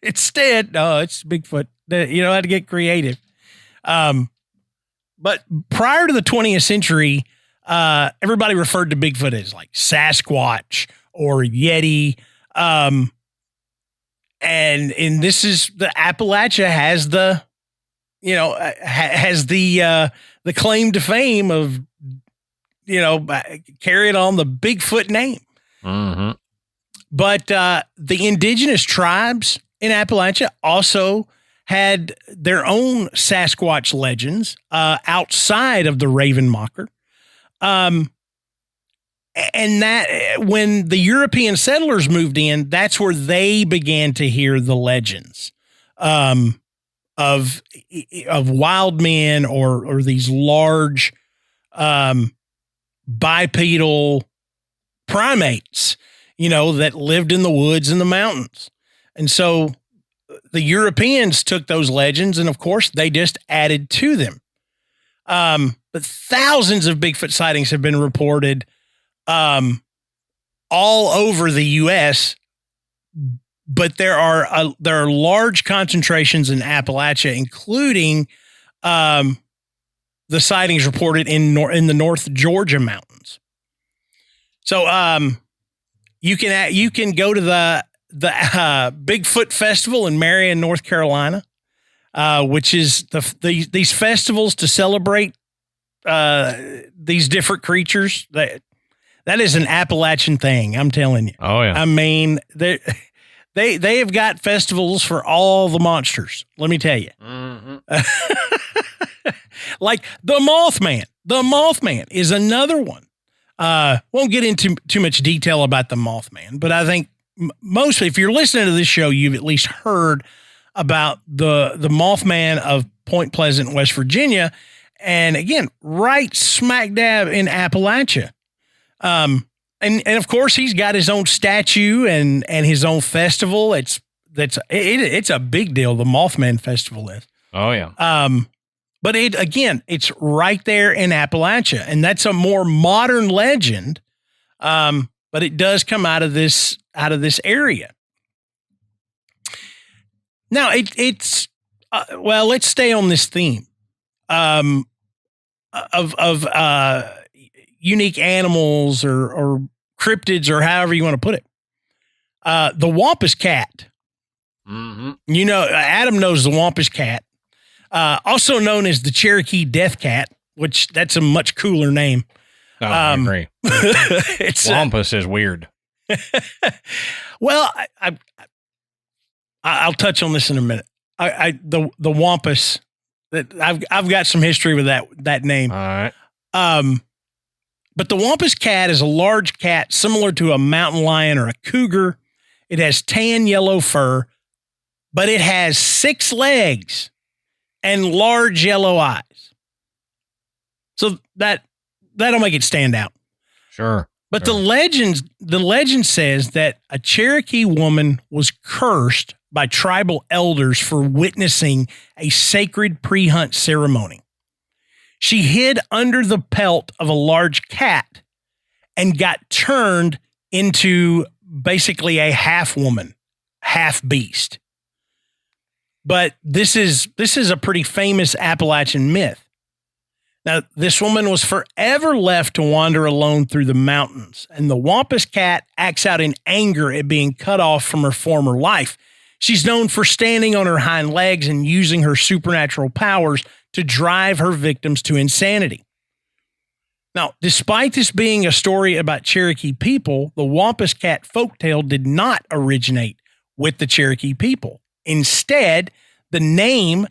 Instead, no, it's Bigfoot. I had to get creative. But prior to the 20th century, everybody referred to Bigfoot as like Sasquatch or Yeti. And this is the Appalachia has the claim to fame of, carrying on the Bigfoot name. Mm-hmm. But the indigenous tribes in Appalachia also had their own Sasquatch legends outside of the Raven Mocker. And that when the European settlers moved in, that's where they began to hear the legends of wild men or these large bipedal primates, that lived in the woods and the mountains. And so the Europeans took those legends and, of course, they just added to them. But thousands of Bigfoot sightings have been reported all over the U.S., but there are large concentrations in Appalachia, including the sightings reported in the North Georgia mountains. So you can go to the Bigfoot Festival in Marion, North Carolina, which is these festivals to celebrate these different creatures. That is an Appalachian thing, I'm telling you. Oh yeah. I mean, they have got festivals for all the monsters. Let me tell you. Mm-hmm. Like the Mothman. The Mothman is another one. Won't get into too much detail about the Mothman, but I think mostly if you're listening to this show, you've at least heard about the Mothman of Point Pleasant, West Virginia. And again, right smack dab in Appalachia. And of course he's got his own statue and his own festival. It's a big deal. The Mothman Festival is. Oh yeah. But it's right there in Appalachia, and that's a more modern legend. But it does come out of this area. Now let's stay on this theme, of unique animals or cryptids or however you want to put it. The Wampus cat. Mm-hmm. Adam knows the Wampus cat. Also known as the Cherokee Death Cat, which that's a much cooler name. Oh, I agree. Wampus is weird. Well, I'll touch on this in a minute. The Wampus, that I've got some history with that name. All right. But the Wampus cat is a large cat similar to a mountain lion or a cougar. It has tan yellow fur, but it has 6 legs and large yellow eyes. So that'll make it stand out. Sure. But sure. the legend says that a Cherokee woman was cursed by tribal elders for witnessing a sacred pre-hunt ceremony. She hid under the pelt of a large cat and got turned into basically a half woman, half beast. But this is a pretty famous Appalachian myth. Now, this woman was forever left to wander alone through the mountains, and the Wampus cat acts out in anger at being cut off from her former life. She's known for standing on her hind legs and using her supernatural powers to drive her victims to insanity. Now, despite this being a story about Cherokee people, the Wampus cat folktale did not originate with the Cherokee people. Instead, the name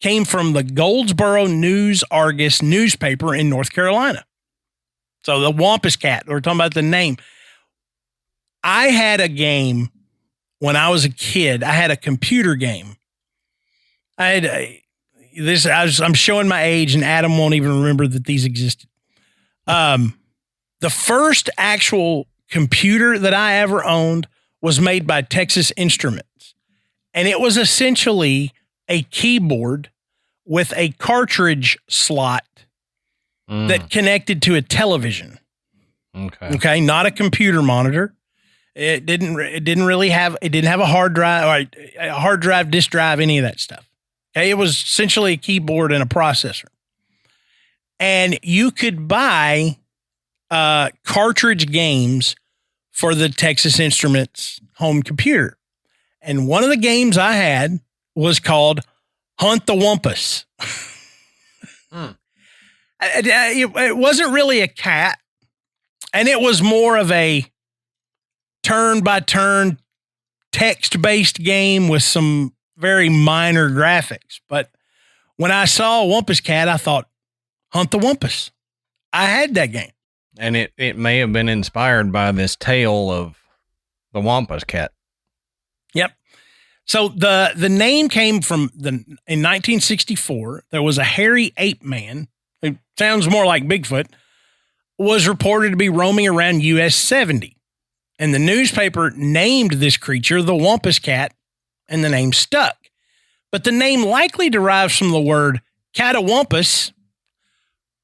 came from the Goldsboro News Argus newspaper in North Carolina. So the Wampus cat, we're talking about the name. I had a game when I was a kid. I had a computer game. I'm showing my age, and Adam won't even remember that these existed. The first actual computer that I ever owned was made by Texas Instruments, and it was essentially a keyboard with a cartridge slot that connected to a television. Okay, not a computer monitor. It didn't have a hard drive or a hard drive, disk drive, any of that stuff. Okay, it was essentially a keyboard and a processor. And you could buy cartridge games for the Texas Instruments home computer. And one of the games I had was called Hunt the Wampus. It wasn't really a cat, and it was more of a turn-by-turn text-based game with some very minor graphics. But when I saw a Wampus cat, I thought, Hunt the Wampus. I had that game. And it may have been inspired by this tale of the Wampus cat. Yep. So the name came from in 1964, there was a hairy ape man, who sounds more like Bigfoot, was reported to be roaming around US 70. And the newspaper named this creature the Wampus cat, and the name stuck. But the name likely derives from the word catawampus,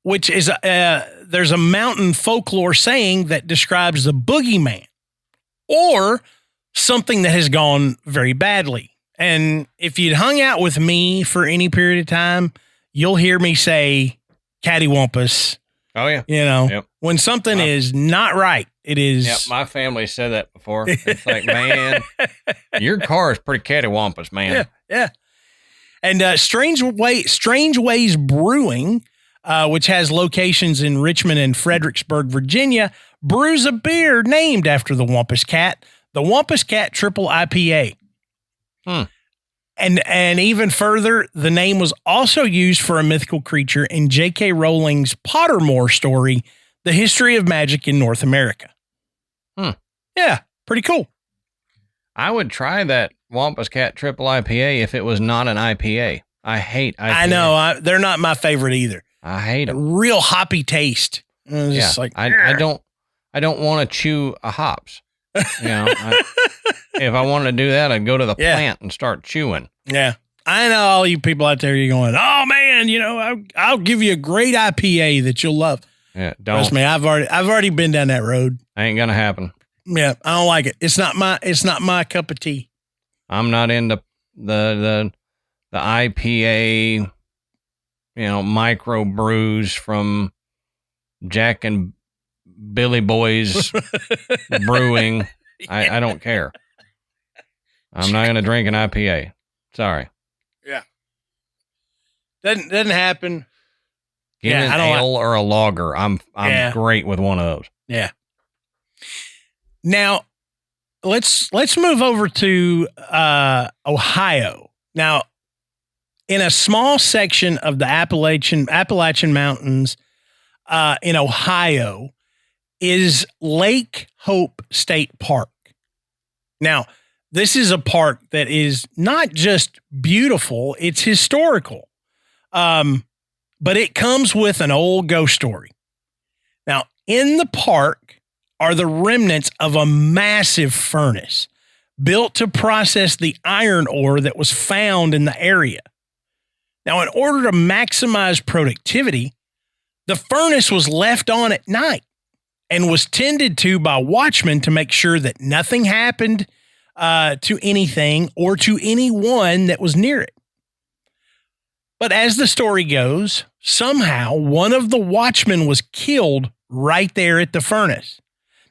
which is there's a mountain folklore saying that describes the boogeyman or something that has gone very badly. And if you'd hung out with me for any period of time, you'll hear me say cattywampus. Oh, yeah. You know, when something is not right, it is. Yeah, my family said that before. It's like, man, your car is pretty cattywampus, man. Yeah. And Strange Ways Brewing, which has locations in Richmond and Fredericksburg, Virginia, brews a beer named after the Wampus cat, the Wampus Cat Triple IPA. And even further, the name was also used for a mythical creature in J.K. Rowling's Pottermore story, The History of Magic in North America. Yeah, pretty cool. I would try that Wampus Cat Triple IPA if it was not an IPA. I hate IPA. I know. They're not my favorite either. I hate them. Real hoppy taste. Just like, I don't want to chew a hops. You know, if I wanted to do that, I'd go to the plant and start chewing. Yeah. I know all you people out there, you're going, oh man, you know, I'll give you a great IPA that you'll love. Yeah. Don't. Trust me, I've already been down that road. Ain't going to happen. Yeah. I don't like it. It's not my cup of tea. I'm not into the IPA, you know, micro brews from Jack and Billy Boys Brewing. I don't care. I'm not going to drink an IPA. Sorry. Yeah. Doesn't happen. Give me an ale or a lager. I'm great with one of those. Yeah. Now, let's move over to Ohio. Now, in a small section of the Appalachian Mountains in Ohio is Lake Hope State Park. Now, this is a park that is not just beautiful, it's historical. But it comes with an old ghost story. Now, in the park are the remnants of a massive furnace built to process the iron ore that was found in the area. Now, in order to maximize productivity, the furnace was left on at night and was tended to by watchmen to make sure that nothing happened to anything or to anyone that was near it. But as the story goes, somehow one of the watchmen was killed right there at the furnace.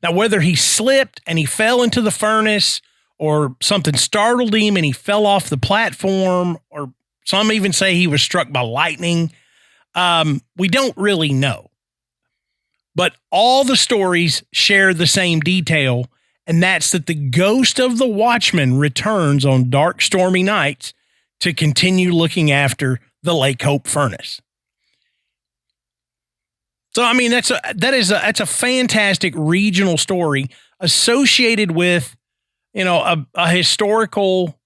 Now, whether he slipped and he fell into the furnace or something startled him and he fell off the platform, or some even say he was struck by lightning, we don't really know. But all the stories share the same detail, and that's that the ghost of the watchman returns on dark, stormy nights to continue looking after the Lake Hope furnace. So, I mean, that's a fantastic regional story associated with, a historical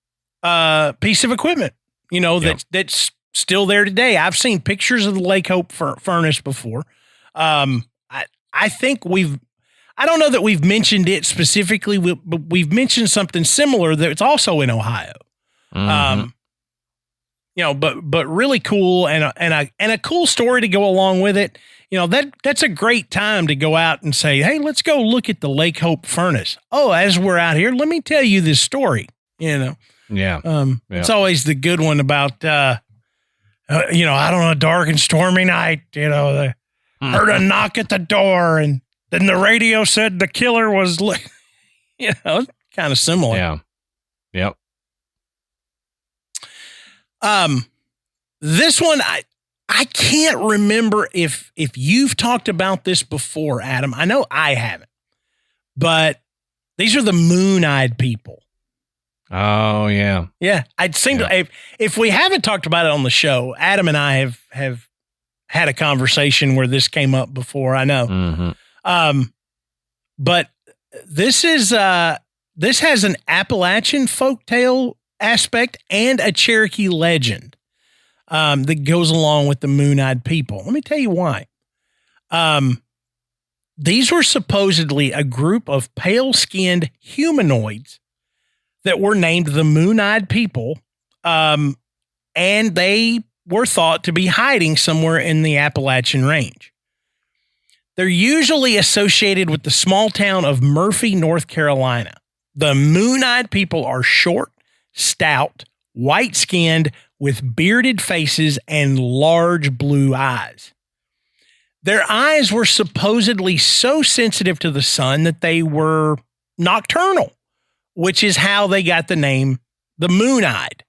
piece of equipment, that's still there today. I've seen pictures of the Lake Hope furnace before. I think I don't know that we've mentioned it specifically, but we've mentioned something similar that's also in Ohio. Mm-hmm. But really cool and a cool story to go along with it. That's a great time to go out and say, hey, let's go look at the Lake Hope furnace. Oh, as we're out here, let me tell you this story. Yeah. It's always the good one about, out on a dark and stormy night, they heard a knock at the door and then the radio said the killer was, kind of similar. Yeah. Yep. This one, I can't remember if you've talked about this before, Adam. I know I haven't, but these are the moon-eyed people. Oh yeah. Yeah. I'd seem to, if we haven't talked about it on the show, Adam and I have had a conversation where this came up before. I know. Mm-hmm. But this has an Appalachian folktale aspect and a Cherokee legend that goes along with the moon-eyed people. Let me tell you why. These were supposedly a group of pale-skinned humanoids that were named the moon-eyed people, and they were thought to be hiding somewhere in the Appalachian Range. They're usually associated with the small town of Murphy, North Carolina. The moon-eyed people are short, stout, white-skinned, with bearded faces and large blue eyes. Their eyes were supposedly so sensitive to the sun that they were nocturnal, which is how they got the name the moon-eyed.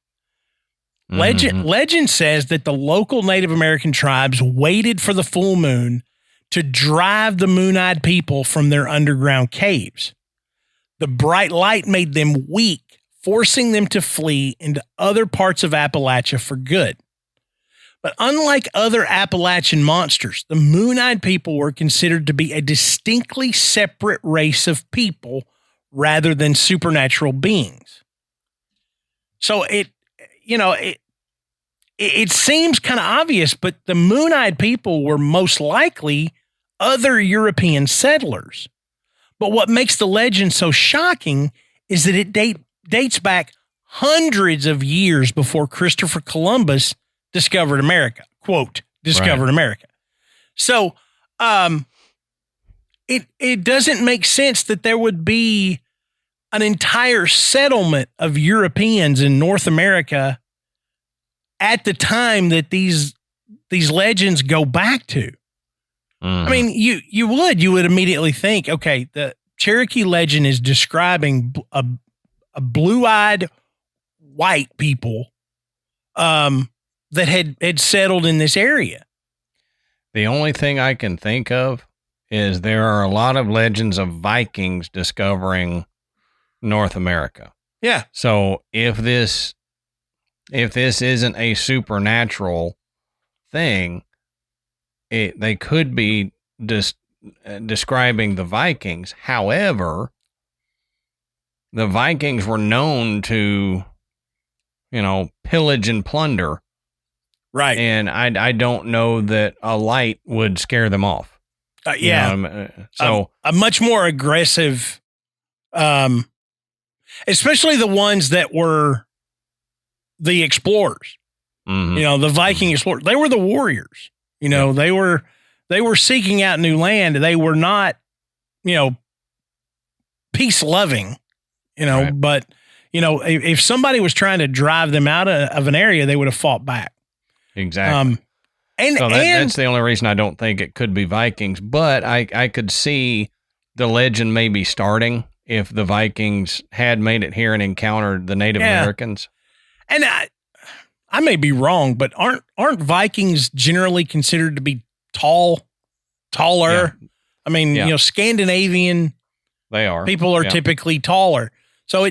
Legend says that the local Native American tribes waited for the full moon to drive the moon-eyed people from their underground caves. The bright light made them weak, forcing them to flee into other parts of Appalachia for good. But unlike other Appalachian monsters, the moon-eyed people were considered to be a distinctly separate race of people rather than supernatural beings. So it seems kind of obvious, but the moon-eyed people were most likely other European settlers. But what makes the legend so shocking is that it dates back hundreds of years before Christopher Columbus discovered America. Quote, discovered America. So it doesn't make sense that there would be an entire settlement of Europeans in North America at the time that these legends go back to. I mean, you would immediately think, okay, the Cherokee legend is describing a blue-eyed white people that had settled in this area. The only thing I can think of is there are a lot of legends of Vikings discovering North America. Yeah. So if this isn't a supernatural thing, they could be describing the Vikings. However, the Vikings were known to, pillage and plunder. Right. And I don't know that a light would scare them off. Yeah. So a much more aggressive, especially the ones that were the explorers, the Viking explorers, they were the warriors, they were seeking out new land. They were not, peace loving, right. But, if somebody was trying to drive them out of an area, they would have fought back. Exactly. That's the only reason I don't think it could be Vikings, but I could see the legend maybe starting if the Vikings had made it here and encountered the Native Americans. And I may be wrong, but aren't Vikings generally considered to be taller? Yeah. I mean, Scandinavian people are typically taller. So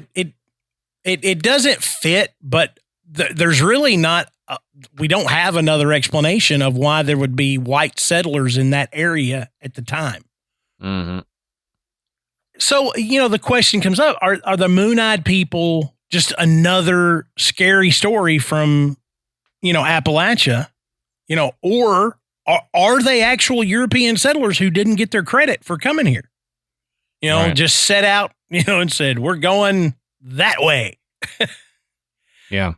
it doesn't fit, but there's really not, we don't have another explanation of why there would be white settlers in that area at the time. Mm-hmm. So, the question comes up, are the Moon-Eyed people just another scary story from, Appalachia, or are they actual European settlers who didn't get their credit for coming here? Right. Just set out, and said, we're going that way. Yeah.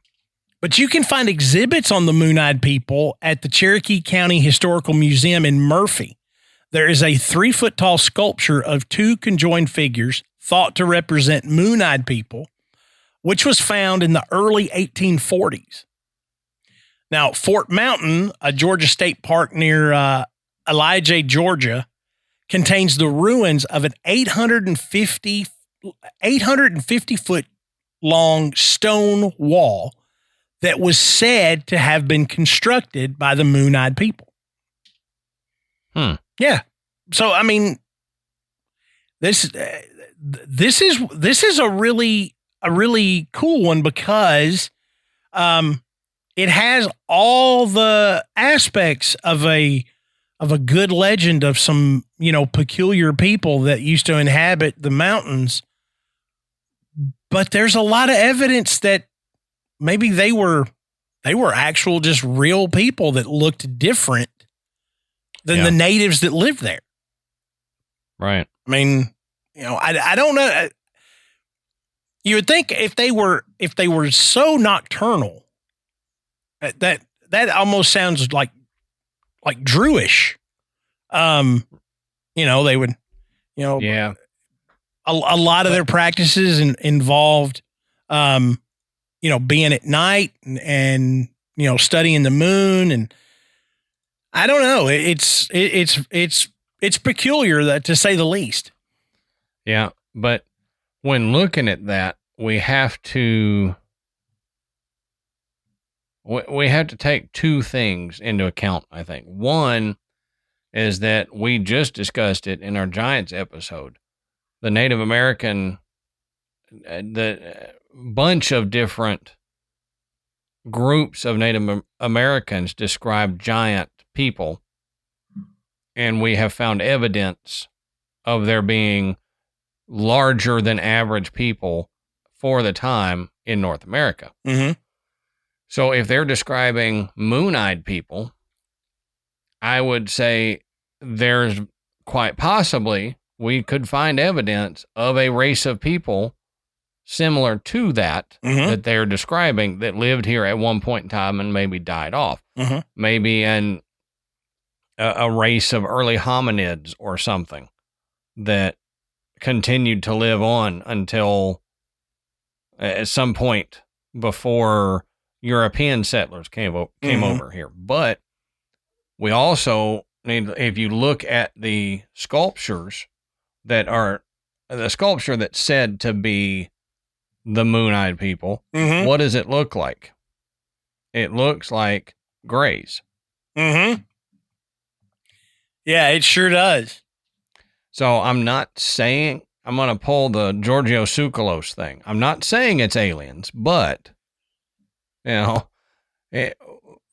But you can find exhibits on the Moon-Eyed people at the Cherokee County Historical Museum in Murphy. There is a 3-foot-tall sculpture of 2 conjoined figures thought to represent Moon-Eyed people, which was found in the early 1840s. Now, Fort Mountain, a Georgia state park near Appalachia, Georgia, contains the ruins of an 850-foot long stone wall that was said to have been constructed by the Moon-Eyed people. Yeah. So, I mean, this is a really cool one because it has all the aspects of a good legend of some, peculiar people that used to inhabit the mountains. But there's a lot of evidence that maybe they were actual just real people that looked different than the natives that lived there. Right. I mean, I don't know. You would think if they were so nocturnal, that almost sounds like Druish. They would, yeah. A lot of their practices involved, being at night and studying the moon, and I don't know. It's peculiar, to say the least. Yeah, but when looking at that, we have to take 2 things into account, I think. One is that we just discussed it in our Giants episode. The Native American, the bunch of different groups of Native Americans describe giant people, and we have found evidence of there being larger than average people for the time in North America. Mm-hmm. So if they're describing moon-eyed people, I would say there's quite possibly we could find evidence of a race of people similar to that that they're describing that lived here at one point in time and maybe died off. Mm-hmm. Maybe a race of early hominids or something that continued to live on until at some point before European settlers came over here. But we also need, if you look at the sculptures that are the sculpture that's said to be the moon-eyed people, what does it look like? It looks like grays. Mm-hmm. Yeah, it sure does. So I'm not saying I'm going to pull the Giorgio Tsoukalos thing. I'm not saying it's aliens, but,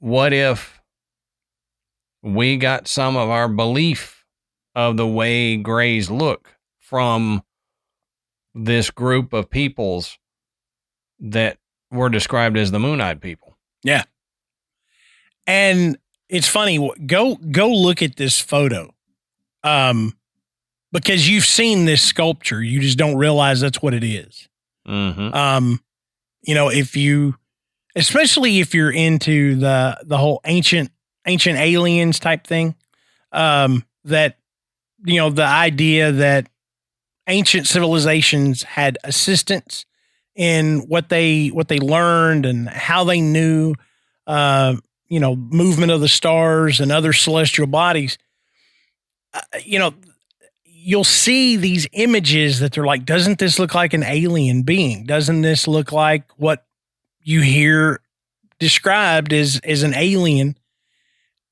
what if we got some of our belief of the way grays look from this group of peoples that were described as the moon-eyed people? Yeah. And it's funny. Go look at this photo. Because you've seen this sculpture, you just don't realize that's what it is. Mm-hmm. Especially if you're into the whole ancient aliens type thing, that, the idea that ancient civilizations had assistance in what they learned and how they knew, movement of the stars and other celestial bodies, you'll see these images that they're like, doesn't this look like an alien being? Doesn't this look like what you hear described as an alien?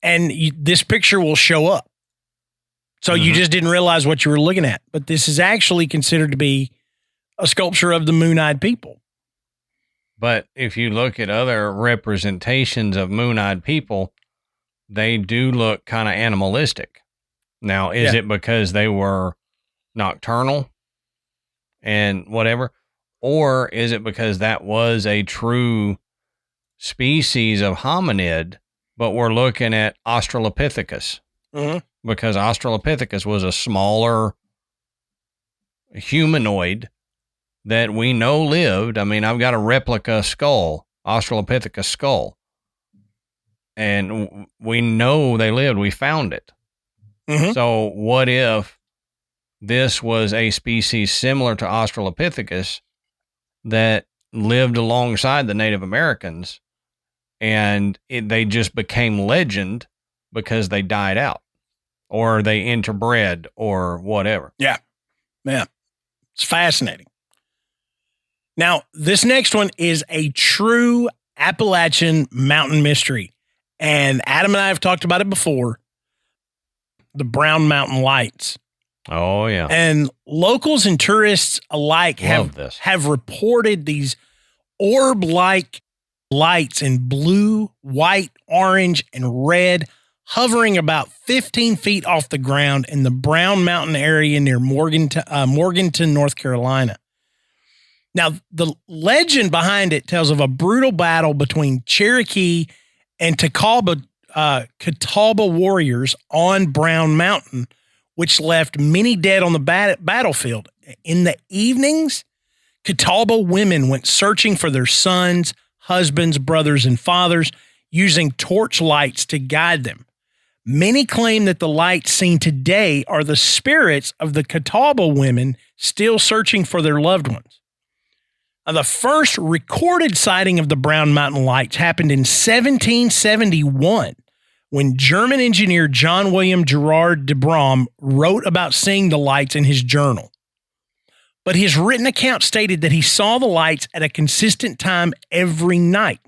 And this picture will show up. So you just didn't realize what you were looking at. But this is actually considered to be a sculpture of the moon-eyed people. But if you look at other representations of moon-eyed people, they do look kind of animalistic. Now, is it because they were nocturnal and whatever? Or is it because that was a true species of hominid, but we're looking at Australopithecus? Mm-hmm. Because Australopithecus was a smaller humanoid that we know lived. I mean, I've got a replica skull, Australopithecus skull, and we know they lived. We found it. Mm-hmm. So what if this was a species similar to Australopithecus that lived alongside the Native Americans, and they just became legend because they died out or they interbred or whatever? Yeah. It's fascinating. Now, this next one is a true Appalachian mountain mystery. And Adam and I have talked about it before. The Brown Mountain Lights. Oh, yeah. And locals and tourists alike have reported these orb-like lights in blue, white, orange, and red, hovering about 15 feet off the ground in the Brown Mountain area near Morganton, North Carolina. Now, the legend behind it tells of a brutal battle between Cherokee and Catawba warriors on Brown Mountain, which left many dead on the battlefield. In the evenings, Catawba women went searching for their sons, husbands, brothers, and fathers, using torch lights to guide them. Many claim that the lights seen today are the spirits of the Catawba women still searching for their loved ones. Now, the first recorded sighting of the Brown Mountain Lights happened in 1771 when German engineer John William Gerard de Brom wrote about seeing the lights in his journal. But his written account stated that he saw the lights at a consistent time every night,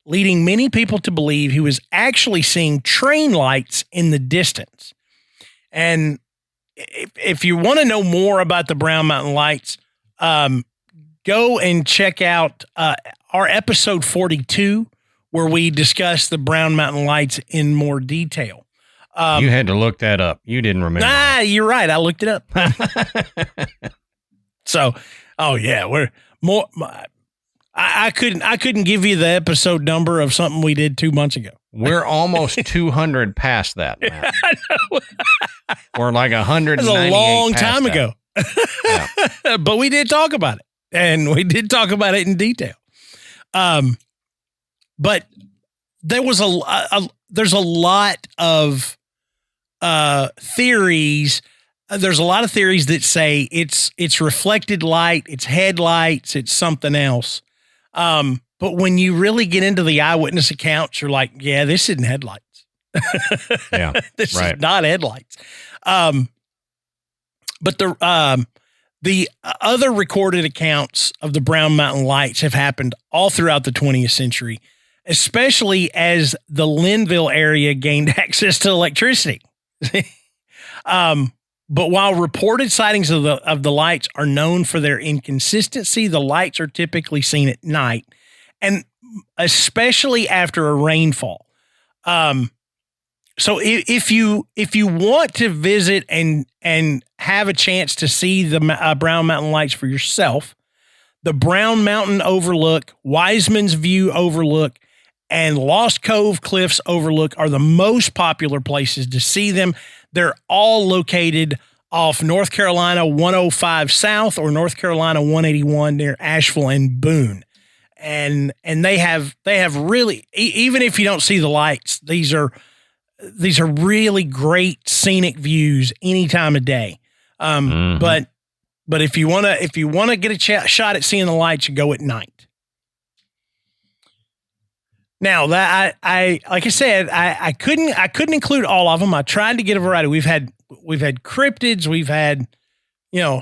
leading many people to believe he was actually seeing train lights in the distance. And if you want to know more about the Brown Mountain Lights, go and check out our episode 42, where we discuss the Brown Mountain Lights in more detail. You had to look that up. You didn't remember. You're right. I looked it up. So, we're more. I couldn't give you the episode number of something we did 2 months ago. We're almost 200 past that, Matt. We're like 198. That's a long time ago. Yeah. But we did talk about it, and we did talk about it in detail. But there was there's a lot of theories. There's a lot of theories that say it's reflected light, it's headlights, it's something else. But when you really get into the eyewitness accounts, you're like, yeah, this isn't headlights. Yeah, this is not headlights. But the other recorded accounts of the Brown Mountain Lights have happened all throughout the 20th century, especially as the Linville area gained access to electricity. But while reported sightings of the lights are known for their inconsistency, the lights are typically seen at night, and especially after a rainfall. So if you want to visit and have a chance to see the Brown Mountain lights for yourself, the Brown Mountain Overlook, Wiseman's View Overlook, and Lost Cove Cliffs Overlook are the most popular places to see them. They're all located off North Carolina 105 South or North Carolina 181 near Asheville and Boone. And they have really, even if you don't see the lights, these are really great scenic views any time of day. But if you want to get a shot at seeing the lights, you go at night. Now that I like I said, I couldn't include all of them. I tried to get a variety. We've had cryptids, we've had,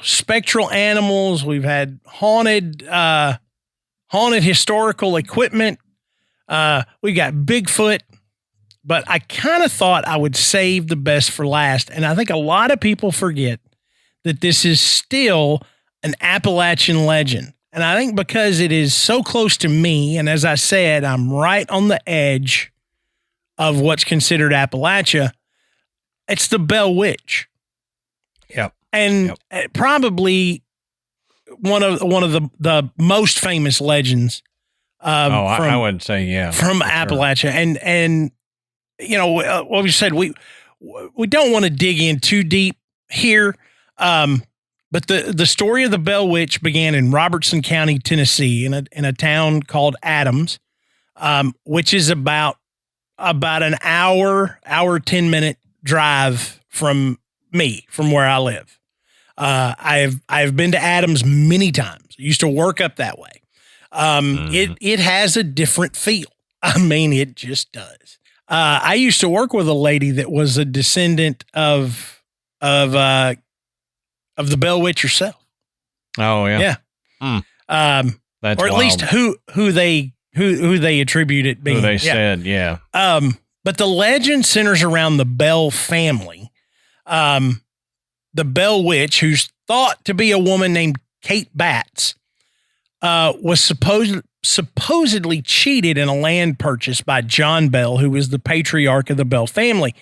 spectral animals, we've had haunted historical equipment. We got Bigfoot, but I kind of thought I would save the best for last. And I think a lot of people forget that this is still an Appalachian legend. And I think because it is so close to me, and as I said, I'm right on the edge of what's considered Appalachia, it's the Bell Witch. Yep. And probably one of the most famous legends. I would say, yeah. From Appalachia. Sure. And what we said, we don't want to dig in too deep here. But the story of the Bell Witch began in Robertson County, Tennessee, in a town called Adams, which is about an hour 10-minute drive from where I live. I've been to Adams many times. I used to work up that way. It has a different feel. I mean, it just does. I used to work with a lady that was a descendant of the Bell Witch herself. Oh yeah. Yeah. That's or at wild. least who they attribute it being. Who they said, yeah. But the legend centers around the Bell family. The Bell Witch, who's thought to be a woman named Kate Batts, was supposedly cheated in a land purchase by John Bell, who was the patriarch of the Bell family.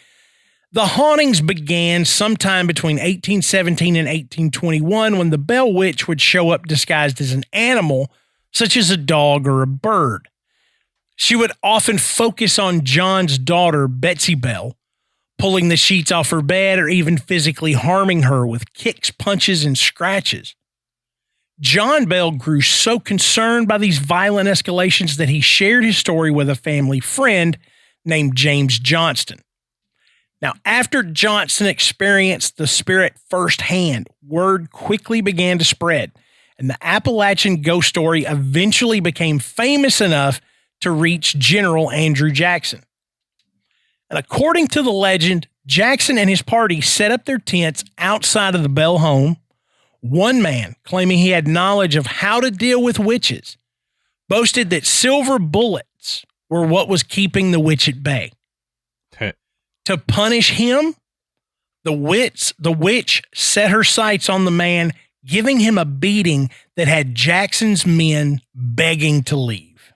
The hauntings began sometime between 1817 and 1821 when the Bell Witch would show up disguised as an animal, such as a dog or a bird. She would often focus on John's daughter, Betsy Bell, pulling the sheets off her bed or even physically harming her with kicks, punches, and scratches. John Bell grew so concerned by these violent escalations that he shared his story with a family friend named James Johnston. Now, after Johnson experienced the spirit firsthand, word quickly began to spread, and the Appalachian ghost story eventually became famous enough to reach General Andrew Jackson. And according to the legend, Jackson and his party set up their tents outside of the Bell home. One man, claiming he had knowledge of how to deal with witches, boasted that silver bullets were what was keeping the witch at bay. To punish him, the witch set her sights on the man, giving him a beating that had Jackson's men begging to leave.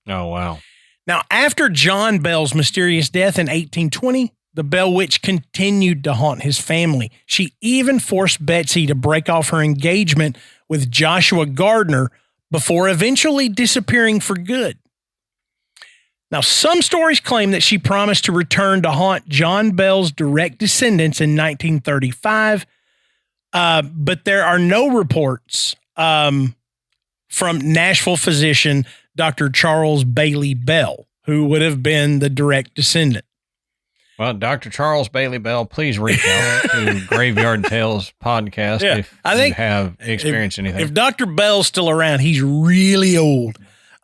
Oh, wow. Now, after John Bell's mysterious death in 1820, the Bell Witch continued to haunt his family. She even forced Betsy to break off her engagement with Joshua Gardner before eventually disappearing for good. Now, some stories claim that she promised to return to haunt John Bell's direct descendants in 1935, but there are no reports from Nashville physician Dr. Charles Bailey Bell, who would have been the direct descendant. Well, Dr. Charles Bailey Bell, please reach out to Graveyard Tales podcast if you have experienced anything. If Dr. Bell's still around, he's really old.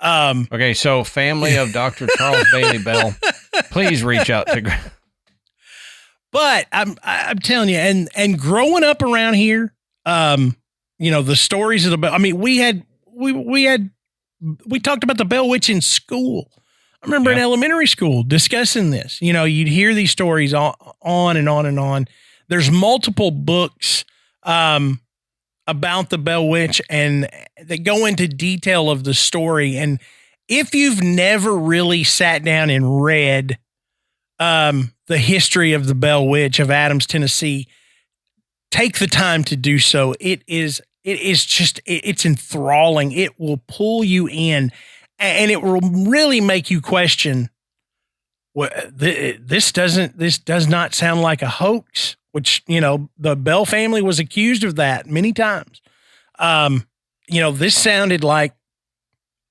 Okay, so family of Dr. Charles Bailey Bell, please reach out to. But I'm telling you, and growing up around here, the stories of the Bell. I mean, we talked about the Bell Witch in school. I remember in elementary school discussing this. You'd hear these stories on and on and on. There's multiple books about the Bell Witch, and they go into detail of the story. And if you've never really sat down and read the history of the Bell Witch of Adams, Tennessee, take the time to do so. It's enthralling. It will pull you in, and it will really make you question, this does not sound like a hoax, which, the Bell family was accused of that many times. This sounded like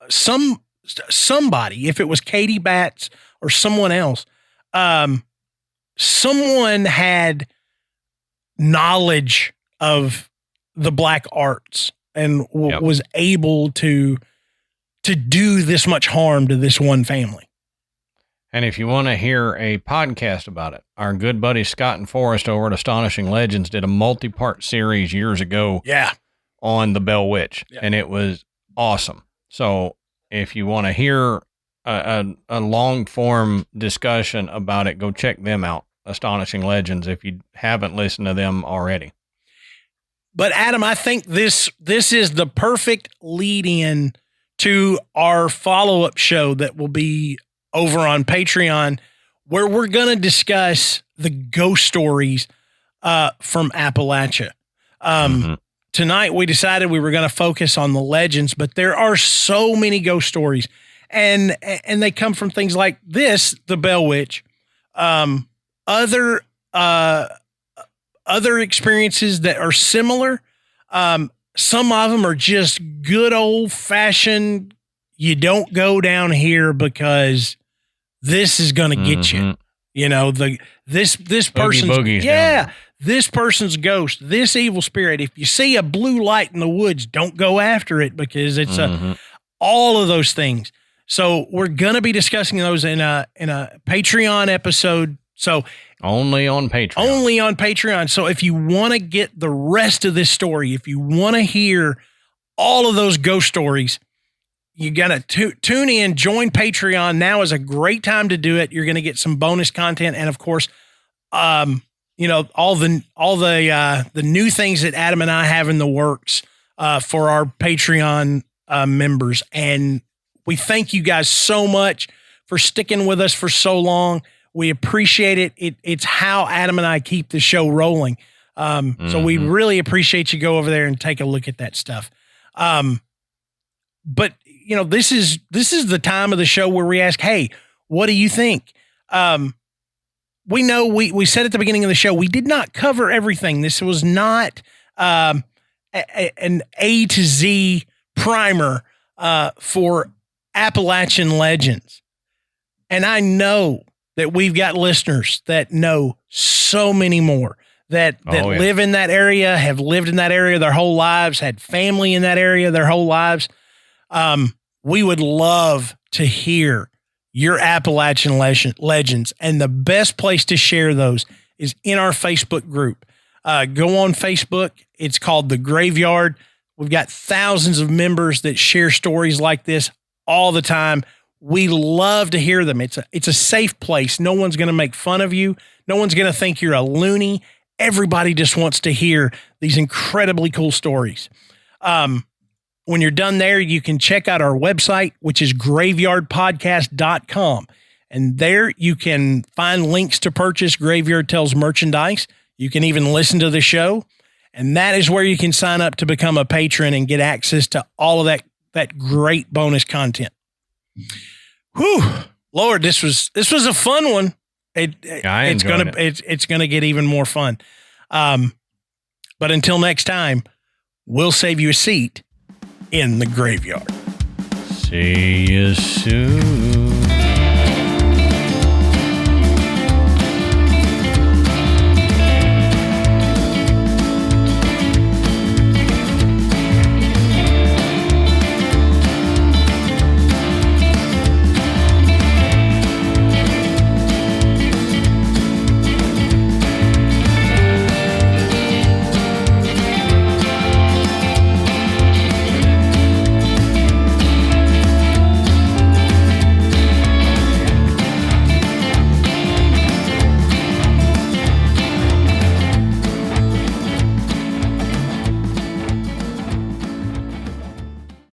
somebody, if it was Katie Batts or someone else, someone had knowledge of the black arts and was able to do this much harm to this one family. And if you want to hear a podcast about it, our good buddy Scott and Forrest over at Astonishing Legends did a multi-part series years ago on the Bell Witch, and it was awesome. So if you want to hear a long-form discussion about it, go check them out, Astonishing Legends, if you haven't listened to them already. But Adam, I think this is the perfect lead-in to our follow-up show that will be over on Patreon, where we're going to discuss the ghost stories from Appalachia. Tonight, we decided we were going to focus on the legends, but there are so many ghost stories, and they come from things like this, the Bell Witch, other experiences that are similar. Some of them are just good old-fashioned, you don't go down here because this is going to get you. This person's this person's ghost, this evil spirit. If you see a blue light in the woods, don't go after it because it's all of those things. So we're going to be discussing those in a Patreon episode. So only on Patreon. So if you want to get the rest of this story, if you want to hear all of those ghost stories, you got to tune in, join Patreon. Now is a great time to do it. You're going to get some bonus content. And of course, all the new things that Adam and I have in the works, for our Patreon, members. And we thank you guys so much for sticking with us for so long. We appreciate it. It's how Adam and I keep the show rolling. So we really appreciate you go over there and take a look at that stuff. But this is the time of the show where we ask, hey, what do you think? We know we said at the beginning of the show, we did not cover everything. This was not an A to Z primer for Appalachian Legends. And I know that we've got listeners that know so many more that live in that area, have lived in that area their whole lives, had family in that area their whole lives. We would love to hear your Appalachian legends, and the best place to share those is in our Facebook group. Go on Facebook. It's called The Graveyard. We've got thousands of members that share stories like this all the time. We love to hear them. It's a safe place. No one's going to make fun of you. No one's going to think you're a loony. Everybody just wants to hear these incredibly cool stories. When you're done there, you can check out our website, which is graveyardpodcast.com. And there you can find links to purchase Graveyard Tales merchandise. You can even listen to the show. And that is where you can sign up to become a patron and get access to all of that great bonus content. Whew, Lord, this was a fun one. It's gonna get even more fun. But until next time, we'll save you a seat in the graveyard. See you soon.